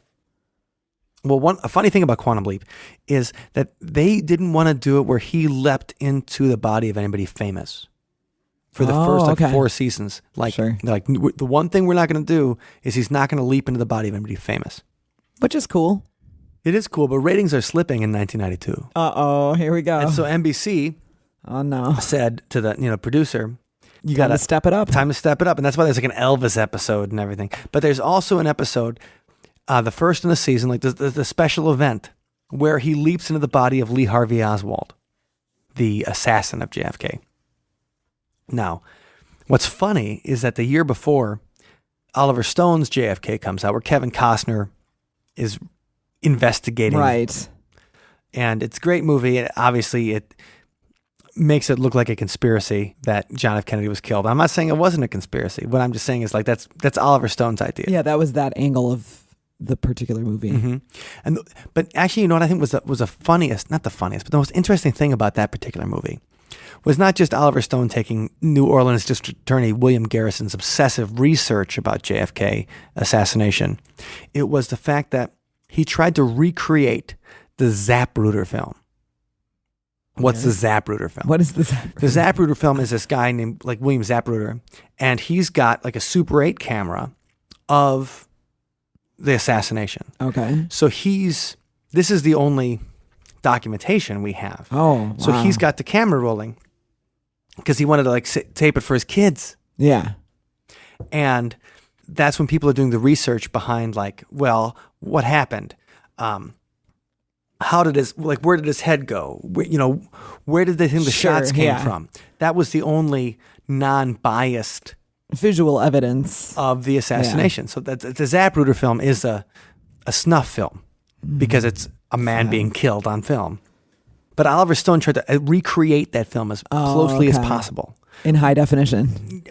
Well, a funny thing about Quantum Leap is that they didn't want to do it where he leapt into the body of anybody famous for the first 4 seasons. Sure. The one thing we're not going to do is he's not going to leap into the body of anybody famous. Which is cool. It is cool, but ratings are slipping in 1992. Uh-oh, here we go. And so NBC said to the producer, you got to step it up. Time to step it up. And that's why there's like an Elvis episode and everything. But there's also an episode, the first in the season, like the special event where he leaps into the body of Lee Harvey Oswald, the assassin of JFK. Now, what's funny is that the year before, Oliver Stone's JFK comes out, where Kevin Costner is investigating. Right. And it's a great movie. Obviously, it makes it look like a conspiracy that John F. Kennedy was killed. I'm not saying it wasn't a conspiracy. What I'm just saying is that's Oliver Stone's idea. Yeah, that was that angle of the particular movie. Mm-hmm. But actually, what I think was the funniest, not the funniest, but the most interesting thing about that particular movie was not just Oliver Stone taking New Orleans District Attorney William Garrison's obsessive research about JFK assassination. It was the fact that he tried to recreate the Zapruder film. What's the Zapruder film? What is the Zapruder? The Zapruder film is this guy named William Zapruder, and he's got a Super 8 camera of the assassination. Okay. So this is the only documentation we have. Oh, wow. So he's got the camera rolling because he wanted to tape it for his kids. Yeah. And that's when people are doing the research behind what happened? How did where did his head go? Where did the shots came from? That was the only non-biased visual evidence of the assassination. Yeah. So the Zapruder film is a snuff film because it's a man being killed on film. But Oliver Stone tried to recreate that film as closely as possible. In high definition.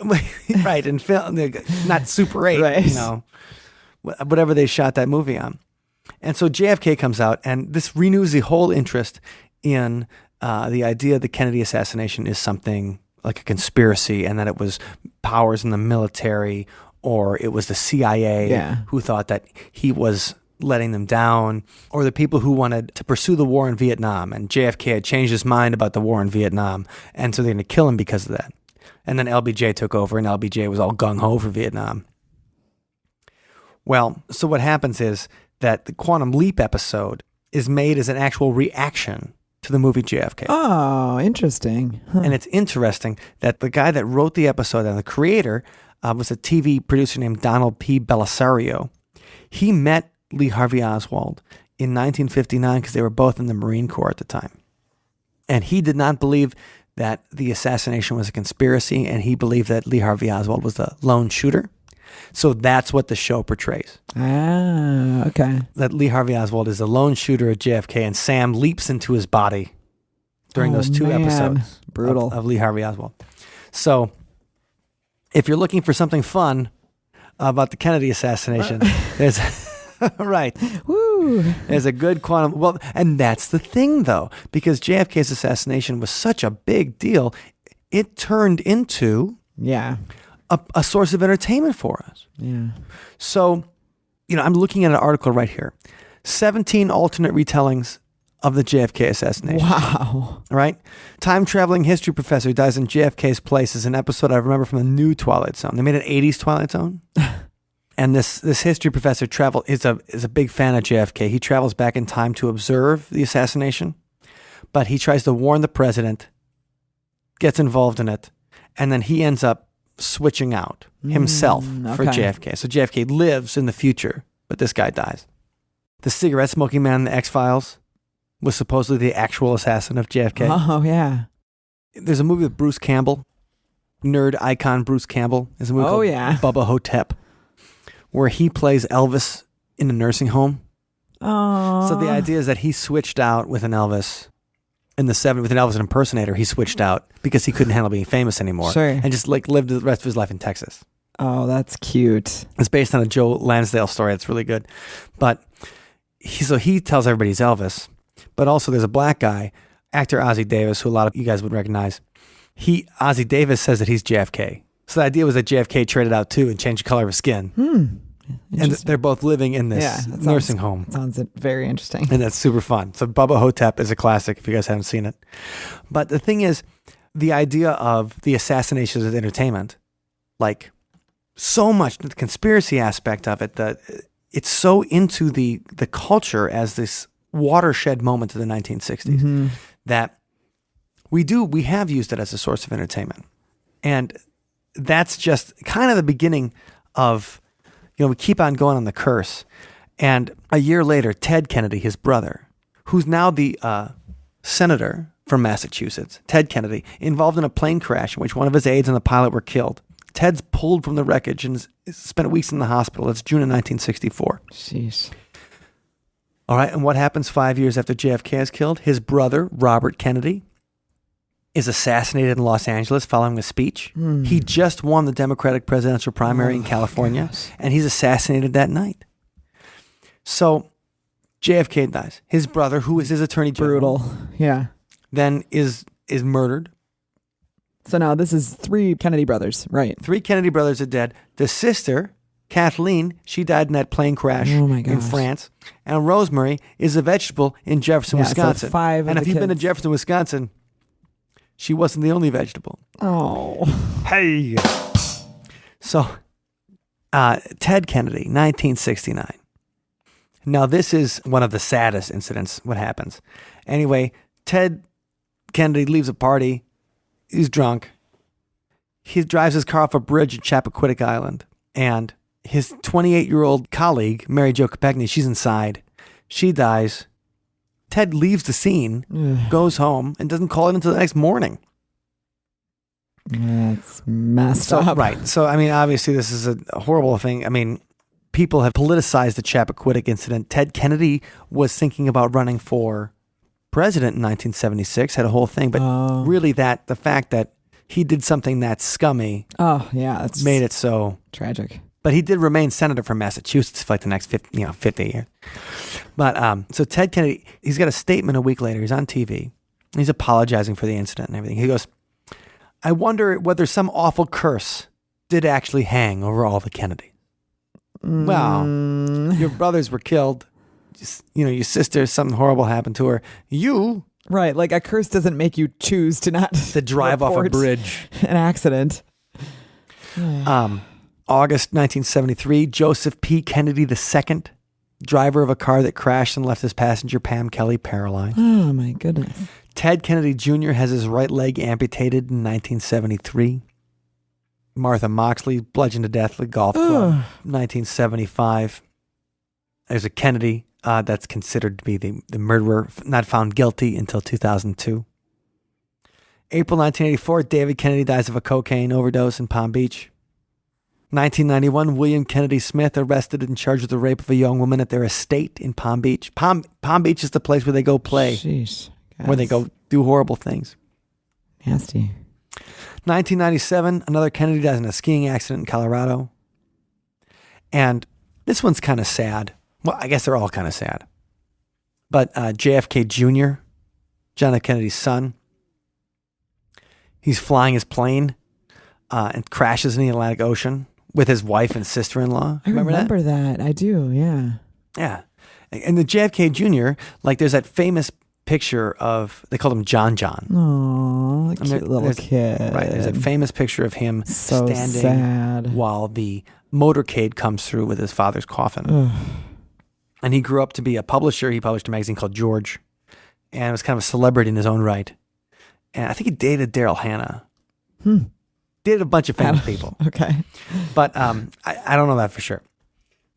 Right, in film, not Super 8, right. Whatever they shot that movie on. And so JFK comes out, and this renews the whole interest in the idea the Kennedy assassination is something like a conspiracy, and that it was powers in the military, or it was the CIA who thought that he was letting them down, or the people who wanted to pursue the war in Vietnam, and JFK had changed his mind about the war in Vietnam, and so they're going to kill him because of that. And then LBJ took over, and LBJ was all gung-ho for Vietnam. Well, so what happens is that the Quantum Leap episode is made as an actual reaction to the movie JFK. Oh, interesting. Huh. And it's interesting that the guy that wrote the episode and the creator was a TV producer named Donald P. Belisario. He met Lee Harvey Oswald in 1959 because they were both in the Marine Corps at the time. And he did not believe that the assassination was a conspiracy, and he believed that Lee Harvey Oswald was the lone shooter. So that's what the show portrays. Ah, okay. That Lee Harvey Oswald is the lone shooter at JFK, and Sam leaps into his body during those 2 episodes Brutal. Of Lee Harvey Oswald. So if you're looking for something fun about the Kennedy assassination, there's right. Woo. There's a good quantum. Well, and that's the thing, though, because JFK's assassination was such a big deal, it turned into a source of entertainment for us. Yeah. So, I'm looking at an article right here. 17 alternate retellings of the JFK assassination. Wow. Right? Time-traveling history professor dies in JFK's place is an episode I remember from the new Twilight Zone. They made an 80s Twilight Zone. And this history professor is a big fan of JFK. He travels back in time to observe the assassination, but he tries to warn the president, gets involved in it, and then he ends up switching out himself for JFK. So JFK lives in the future, but this guy dies. The cigarette smoking man in the X-Files was supposedly the actual assassin of JFK. Oh, yeah. There's a movie with Bruce Campbell, nerd icon Bruce Campbell. There's a movie called Bubba Hotep, where he plays Elvis in a nursing home. Oh. So the idea is that he switched out with an Elvis in the 70s, with an Elvis impersonator. He switched out because he couldn't handle being famous anymore. Sure. And just lived the rest of his life in Texas. Oh, that's cute. It's based on a Joe Lansdale story. It's really good. But he tells everybody he's Elvis. But also there's a black guy, actor Ozzie Davis, who a lot of you guys would recognize. Ozzie Davis says that he's JFK. So the idea was that JFK traded out too and changed the color of his skin. And they're both living in this nursing home. Sounds very interesting. And that's super fun. So Bubba Hotep is a classic if you guys haven't seen it. But the thing is, the idea of the assassinations as entertainment, like so much, the conspiracy aspect of it, it's so into the culture as this watershed moment of the 1960s that we have used it as a source of entertainment. And that's just kind of the beginning of, we keep on going on the curse. And a year later, Ted Kennedy, his brother, who's now the senator from Massachusetts, Ted Kennedy, involved in a plane crash in which one of his aides and the pilot were killed. Ted's pulled from the wreckage and spent weeks in the hospital. It's June of 1964. Jeez. All right, and what happens 5 years after JFK is killed? His brother, Robert Kennedy, is assassinated in Los Angeles following a speech. He just won the Democratic presidential primary in California, and he's assassinated that night. So JFK dies. His brother, who is his attorney general, brutal, yeah, then is murdered. So now this is 3 Kennedy brothers, right? 3 Kennedy brothers are dead. The sister, Kathleen, she died in that plane crash in France. And Rosemary is a vegetable in Jefferson, Wisconsin. So 5 and of if the you've been to kids. Jefferson, Wisconsin, she wasn't the only vegetable. Oh. Hey. So, Ted Kennedy, 1969. Now, this is one of the saddest incidents, what happens. Anyway, Ted Kennedy leaves a party. He's drunk. He drives his car off a bridge at Chappaquiddick Island. And his 28-year-old colleague, Mary Jo Kopechne, she's inside. She dies. Ted leaves the scene, goes home, and doesn't call it until the next morning. That's messed up. Right. So, I mean, obviously, this is a horrible thing. I mean, people have politicized the Chappaquiddick incident. Ted Kennedy was thinking about running for president in 1976, had a whole thing. But really, the fact that he did something that scummy that's made it so tragic. But he did remain senator from Massachusetts for like the next 50 years. But so Ted Kennedy, he's got a statement a week later. He's on TV. He's apologizing for the incident and everything. He goes, I wonder whether some awful curse did actually hang over all the Kennedys. Well, your brothers were killed. Your sister, something horrible happened to her. You... Right, like a curse doesn't make you choose to not... to drive off a bridge. An accident. August 1973, Joseph P. Kennedy II, driver of a car that crashed and left his passenger Pam Kelly paralyzed. Oh, my goodness. Ted Kennedy Jr. has his right leg amputated in 1973. Martha Moxley bludgeoned to death with a golf club. 1975. There's a Kennedy that's considered to be the murderer, not found guilty until 2002. April 1984, David Kennedy dies of a cocaine overdose in Palm Beach. 1991, William Kennedy Smith arrested and charged with the rape of a young woman at their estate in Palm Beach. Palm Beach is the place where they go play. Jeez. Where they go do horrible things. Nasty. 1997, another Kennedy dies in a skiing accident in Colorado. And this one's kind of sad. Well, I guess they're all kind of sad. But JFK Jr., John F. Kennedy's son, he's flying his plane and crashes in the Atlantic Ocean with his wife and sister-in-law. I remember that. I do, yeah. Yeah. And the JFK Jr., like there's that famous picture of, they called him John. Oh, cute little kid. Right. There's a famous picture of him So standing sad. while the motorcade comes through with his father's coffin. And he grew up to be a publisher. He published a magazine called George and was kind of a celebrity in his own right. And I think he dated Daryl Hannah. Dated a bunch of famous people. Okay. But I don't know that for sure.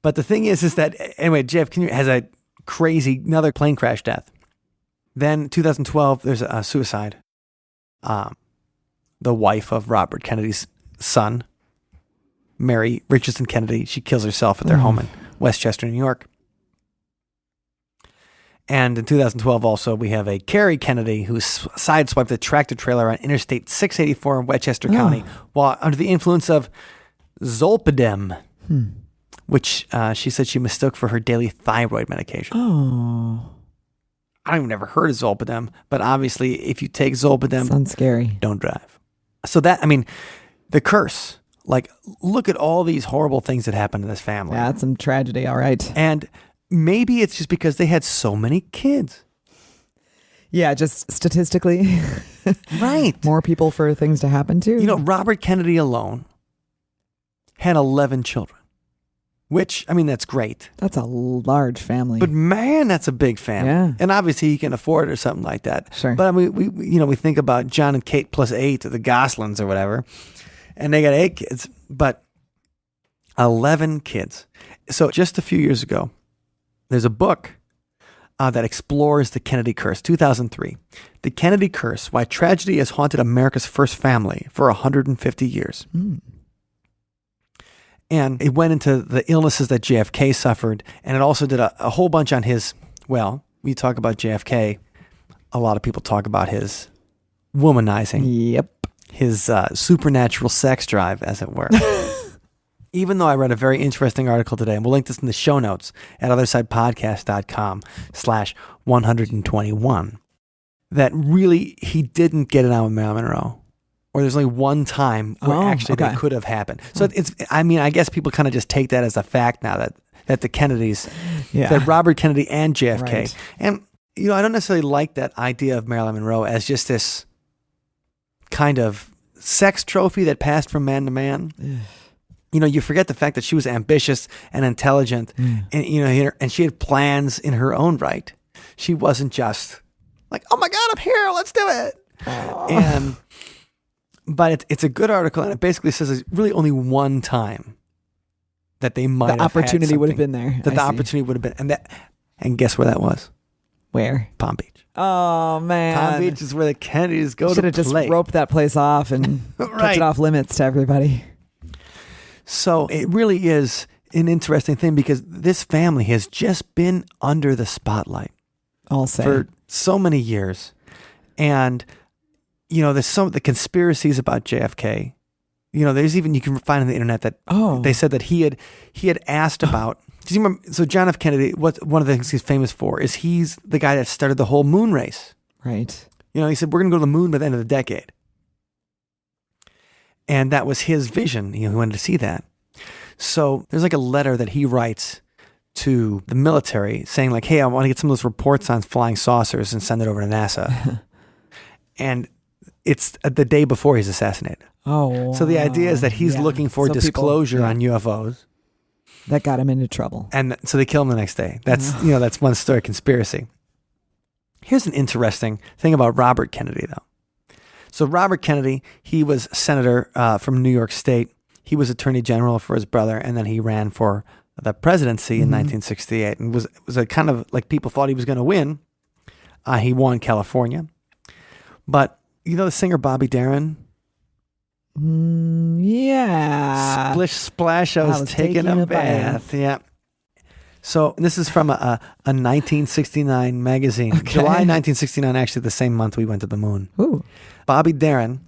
But the thing is that, anyway, JFK has a crazy, another plane crash death. Then 2012, there's a suicide. The wife of Robert Kennedy's son, Mary Richardson Kennedy, she kills herself at their home in Westchester, New York. And in 2012 also, we have a Carrie Kennedy who sideswiped a tractor trailer on Interstate 684 in Westchester County while under the influence of Zolpidem, which she said she mistook for her daily thyroid medication. Oh. I don't even ever heard of Zolpidem, but obviously if you take Zolpidem, Sounds scary. don't drive. So that, I mean, the curse, like look at all these horrible things that happened to this family. Yeah, that's some tragedy, all right. And maybe it's just because they had so many kids. Yeah, just statistically. Right. More people for things to happen to. You know, Robert Kennedy alone had 11 children, which, I mean, that's great. That's a large family. But man, that's a big family. Yeah. And obviously he can afford it or something like that. Sure. But I mean, we think about John and Kate plus 8, or the Goslings or whatever, and they got 8 kids, but 11 kids. So just a few years ago, there's a book that explores the Kennedy curse, 2003. The Kennedy Curse, Why Tragedy Has Haunted America's First Family for 150 Years. And it went into the illnesses that JFK suffered, and it also did a whole bunch on his, well, we talk about JFK, a lot of people talk about his womanizing. Yep. His supernatural sex drive, as it were. Even though I read a very interesting article today, and we'll link this in the show notes at othersidepodcast.com/121, that really he didn't get it on with Marilyn Monroe. Or there's only one time where that could have happened. So it's, I mean, I guess people kind of just take that as a fact now that the Kennedys, that Robert Kennedy and JFK. Right. And, you know, I don't necessarily like that idea of Marilyn Monroe as just this kind of sex trophy that passed from man to man. You know, you forget the fact that she was ambitious and intelligent, and you know, and she had plans in her own right. She wasn't just like, "Oh my God, I'm here, let's do it." But it's a good article, and it basically says there's really only one time that they might have had opportunity would have been there. That the opportunity would have been, and guess where that was? Where? Palm Beach. Oh man, Palm Beach is where the Kennedys go to play. Should have just roped that place off and kept it off limits to everybody. So it really is an interesting thing because this family has just been under the spotlight for so many years. And, you know, there's some of the conspiracies about JFK. You know, there's even, you can find on the internet that they said that he had asked about, do you remember, so John F. Kennedy, one of the things he's famous for is he's the guy that started the whole moon race. Right. You know, he said, we're going to go to the moon by the end of the decade. And that was his vision. You know, he wanted to see that. So there's like a letter that he writes to the military saying like, hey, I want to get some of those reports on flying saucers and send it over to NASA. And it's the day before he's assassinated. Oh, wow. So the idea is that he's looking for disclosure on UFOs. That got him into trouble. And so they kill him the next day. That's, you know, that's one story conspiracy. Here's an interesting thing about Robert Kennedy, though. So Robert Kennedy, he was senator from New York State. He was attorney general for his brother, and then he ran for the presidency in 1968. And was a kind of like people thought he was going to win. He won California. But you know the singer Bobby Darin? Yeah. Splish Splash, I was taking a bath. Yeah. So this is from a 1969 magazine. Okay. July 1969, actually the same month we went to the moon. Ooh. Bobby Darin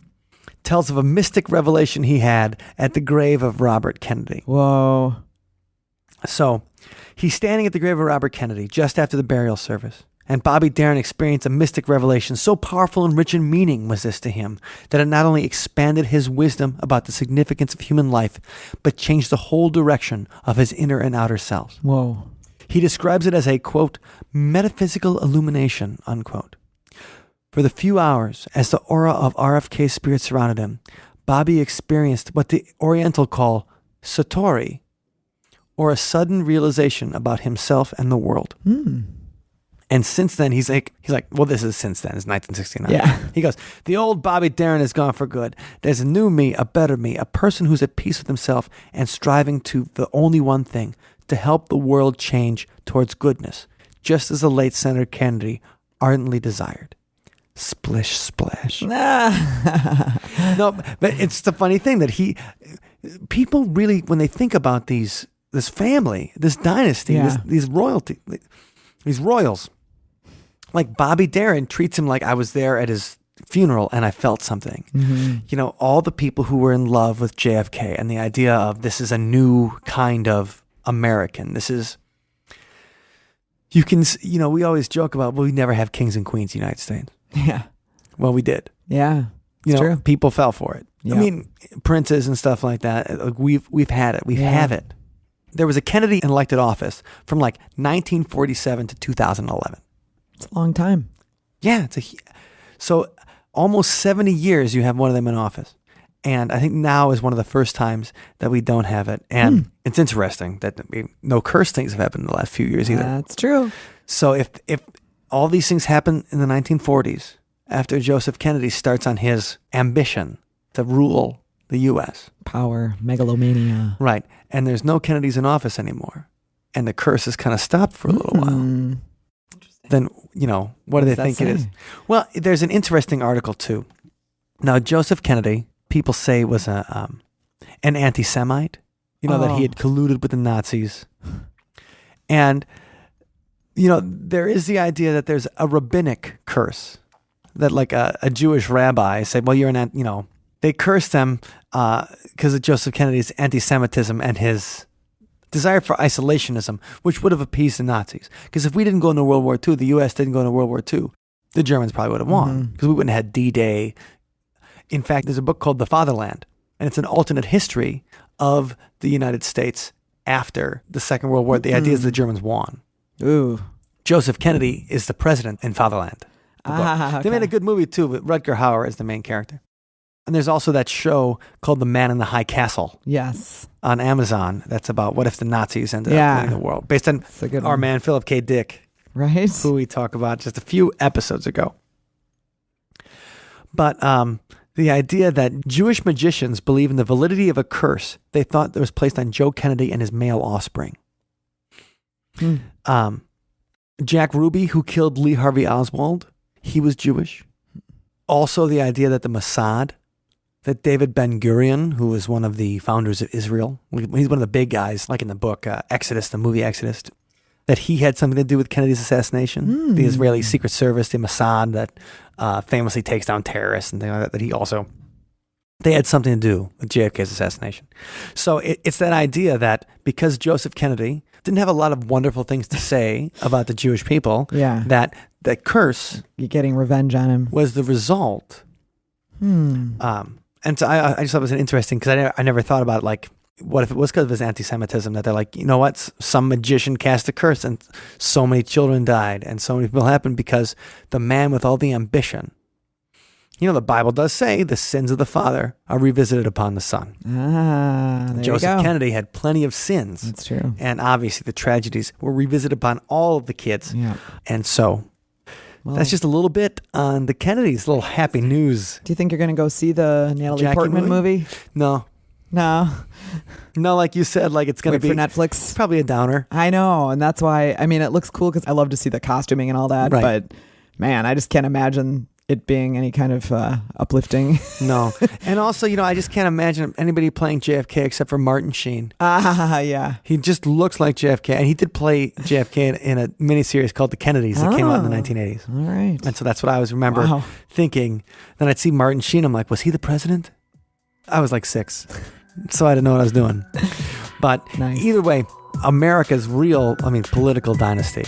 tells of a mystic revelation he had at the grave of Robert Kennedy. Whoa. So he's standing at the grave of Robert Kennedy just after the burial service. And Bobby Darin experienced a mystic revelation so powerful and rich in meaning was this to him, that it not only expanded his wisdom about the significance of human life, but changed the whole direction of his inner and outer selves. Whoa. He describes it as a, quote, metaphysical illumination, unquote. For the few hours, as the aura of RFK's spirit surrounded him, Bobby experienced what the Oriental call satori, or a sudden realization about himself and the world. And since then, he's like, well, this is since then. It's 1969. Yeah. He goes, the old Bobby Darin is gone for good. There's a new me, a better me, a person who's at peace with himself and striving to the only one thing, to help the world change towards goodness, just as the late Senator Kennedy ardently desired. Splish, splash. No, but it's the funny thing that people really, when they think about this family, this dynasty, these royals, like Bobby Darin treats him like I was there at his funeral and I felt something. You know, all the people who were in love with JFK and the idea of this is a new kind of American. This is, you can, you know, we always joke about, well, we never have kings and queens in the United States. Yeah. Well, we did. Yeah. You know, true. people fell for it. Yeah. I mean, princes and stuff like that. Like we've had it. We have it. There was a Kennedy in elected office from like 1947 to 2011. It's a long time. Yeah, so almost 70 years you have one of them in office. And I think now is one of the first times that we don't have it. And it's interesting that no curse things have happened in the last few years either. That's true. So if all these things happen in the 1940s, after Joseph Kennedy starts on his ambition to rule the U.S. Power, megalomania. Right. And there's no Kennedys in office anymore. And the curse has kind of stopped for a little while. Then, you know, what do they think it is? Well, there's an interesting article too. Now, Joseph Kennedy, people say was an anti-Semite, you know, that he had colluded with the Nazis. And, you know, there is the idea that there's a rabbinic curse, that like a Jewish rabbi said, well, you're you know, they cursed them because of Joseph Kennedy's anti-Semitism and his desire for isolationism, which would have appeased the Nazis. Because if we didn't go into World War II, the U.S. didn't go into World War II, the Germans probably would have won, because we wouldn't have had D-Day. In fact, there's a book called The Fatherland, and it's an alternate history of the United States after the Second World War. The idea is the Germans won. Ooh. Joseph Kennedy is the president in Fatherland. Okay. They made a good movie too, with Rutger Hauer as the main character. And there's also that show called The Man in the High Castle. Yes. On Amazon. That's about what if the Nazis ended up winning the world. Based on our man, Philip K. Dick. Right. Who we talked about just a few episodes ago. But the idea that Jewish magicians believe in the validity of a curse they thought that was placed on Joe Kennedy and his male offspring. Jack Ruby, who killed Lee Harvey Oswald, he was Jewish. Also the idea that the Mossad, that David Ben-Gurion, who was one of the founders of Israel, he's one of the big guys, like in the book Exodus, the movie Exodus, that he had something to do with Kennedy's assassination. The Israeli Secret Service, the Mossad, that famously takes down terrorists and things like that, they had something to do with JFK's assassination. So it's that idea that because Joseph Kennedy didn't have a lot of wonderful things to say about the Jewish people, that the curse, you're getting revenge on him, was the result. And so I just thought it was interesting, because I never thought about, like, what if it was because of his anti-Semitism, that they're like, you know what, some magician cast a curse and so many children died and so many people happened because the man with all the ambition. You know, the Bible does say the sins of the father are revisited upon the son. There Joseph Kennedy had plenty of sins. That's true. And obviously the tragedies were revisited upon all of the kids. Yeah. And so that's just a little bit on the Kennedys, a little happy news. Do you think you're going to go see the Natalie Portman movie? No. No, like you said, like it's going to be for Netflix. Probably a downer. I know, and that's why. I mean, it looks cool because I love to see the costuming and all that. Right. But man, I just can't imagine it being any kind of uplifting. No, and also, you know, I just can't imagine anybody playing JFK except for Martin Sheen. Yeah. He just looks like JFK, and he did play JFK in a miniseries called The Kennedys that came out in the 1980s. All right. And so that's what I always remember thinking. Then I'd see Martin Sheen. I'm like, was he the president? I was like 6. So I didn't know what I was doing. But either way, America's real, political dynasty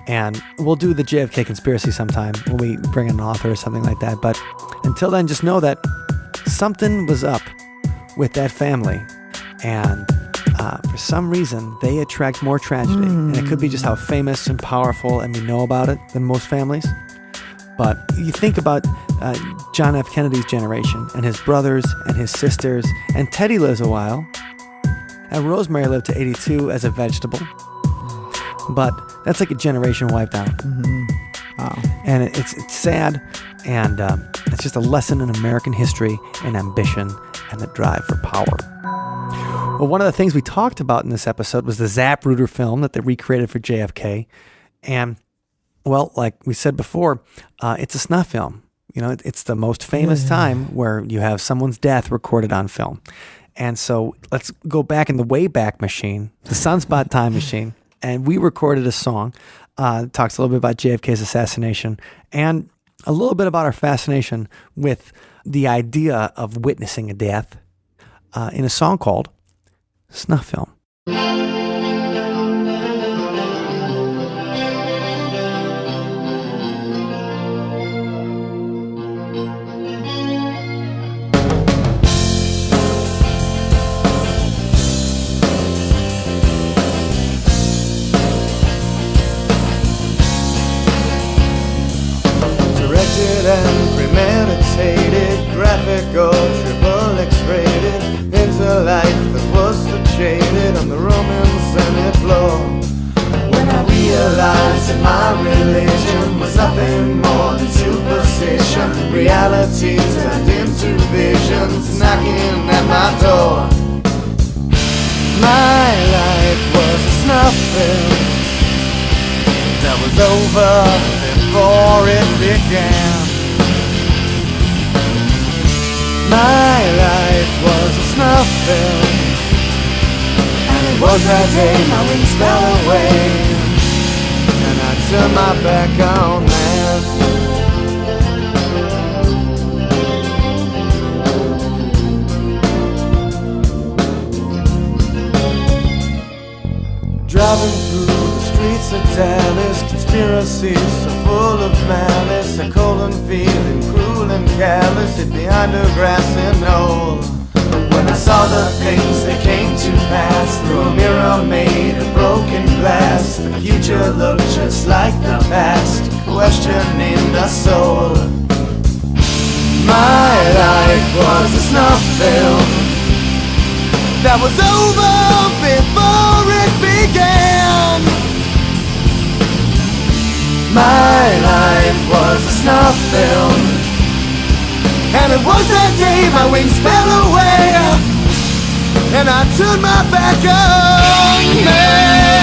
And we'll do the JFK conspiracy sometime when we bring in an author or something like that. But until then, just know that something was up with that family. And for some reason, they attract more tragedy. And it could be just how famous and powerful and we know about it than most families. But you think about John F. Kennedy's generation and his brothers and his sisters. And Teddy lives a while. And Rosemary lived to 82 as a vegetable. But that's like a generation wiped out. Wow. And it's sad. And it's just a lesson in American history and ambition and the drive for power. Well, one of the things we talked about in this episode was the Zapruder film that they recreated for JFK. And, well, like we said before, it's a snuff film. You know, it's the most famous time where you have someone's death recorded on film. And so let's go back in the Wayback Machine, the Sunspot Time Machine, and we recorded a song that talks a little bit about JFK's assassination and a little bit about our fascination with the idea of witnessing a death in a song called Snuff Film. And premeditated, graphical, triple X-rated, into life that was so jaded on the Roman Senate floor. When I realized that my religion was nothing more than superstition, reality turned into visions knocking at my door. My life was a snuff film that was over before it began. My life was a snuff film, and it was that day my wings fell away, and I turned my back on man. Driving through the streets of Dallas, conspiracies so full of malice, a cold and feeling cruel and callous, hid behind a grassy knoll. When I saw the things that came to pass through a mirror made of broken glass, the future looked just like the past, questioning the soul. My life was a snuff film that was over before it began. My life was a snuff film, and it was that day my wings fell away, and I turned my back on man.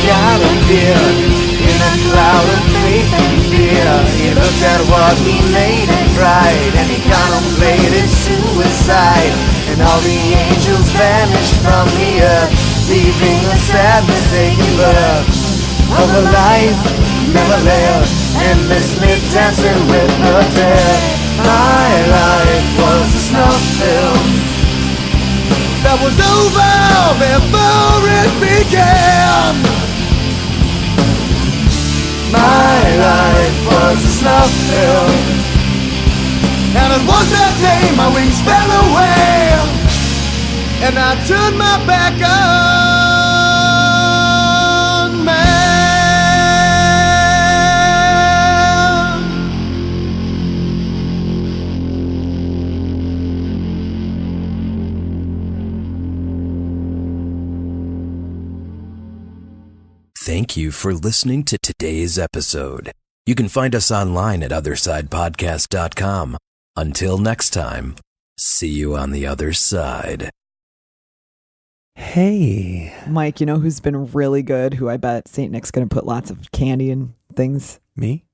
God appeared in a cloud of faith and fear. He looked at what he made and cried, and he contemplated suicide. And all the angels vanished from the earth, leaving a sad mistaken birth of a life never lived, endlessly dancing with the dead. My life was a snuff film that was over before it began. My life was a snuff film, and it was that day my wings fell away, and I turned my back on man. Thank you for listening to today's episode. You can find us online at othersidepodcast.com. Until next time, see you on the other side. Hey. Mike, you know who's been really good, who I bet St. Nick's going to put lots of candy and things? Me?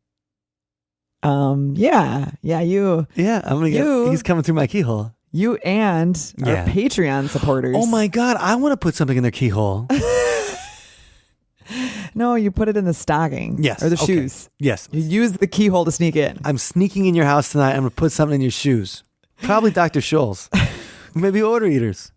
Yeah, you. Yeah, I'm gonna get, he's coming through my keyhole. You and our Yeah. Patreon supporters. Oh my God, I want to put something in their keyhole. No, you put it in the stocking. Yes. Or the okay. shoes. Yes. You use the keyhole to sneak in. I'm sneaking in your house tonight. I'm going to put something in your shoes. Probably Dr. Scholl's. Maybe Order Eaters.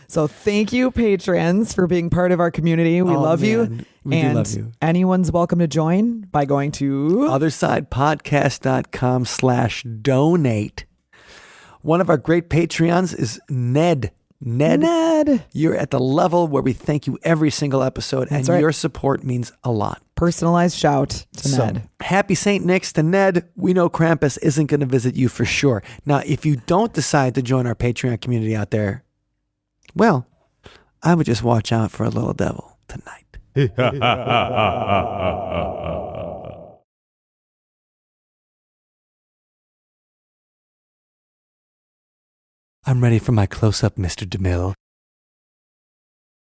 So thank you, patrons, for being part of our community. We love you. We do love you. Anyone's welcome to join by going to OthersidePodcast.com/donate. One of our great Patreons is Ned. Ned, you're at the level where we thank you every single episode, That's and right. your support means a lot. Personalized shout to So, Ned. happy St. Nick's to Ned. We know Krampus isn't going to visit you for sure. Now, if you don't decide to join our Patreon community out there, well, I would just watch out for a little devil tonight. I'm ready for my close-up, Mr. DeMille.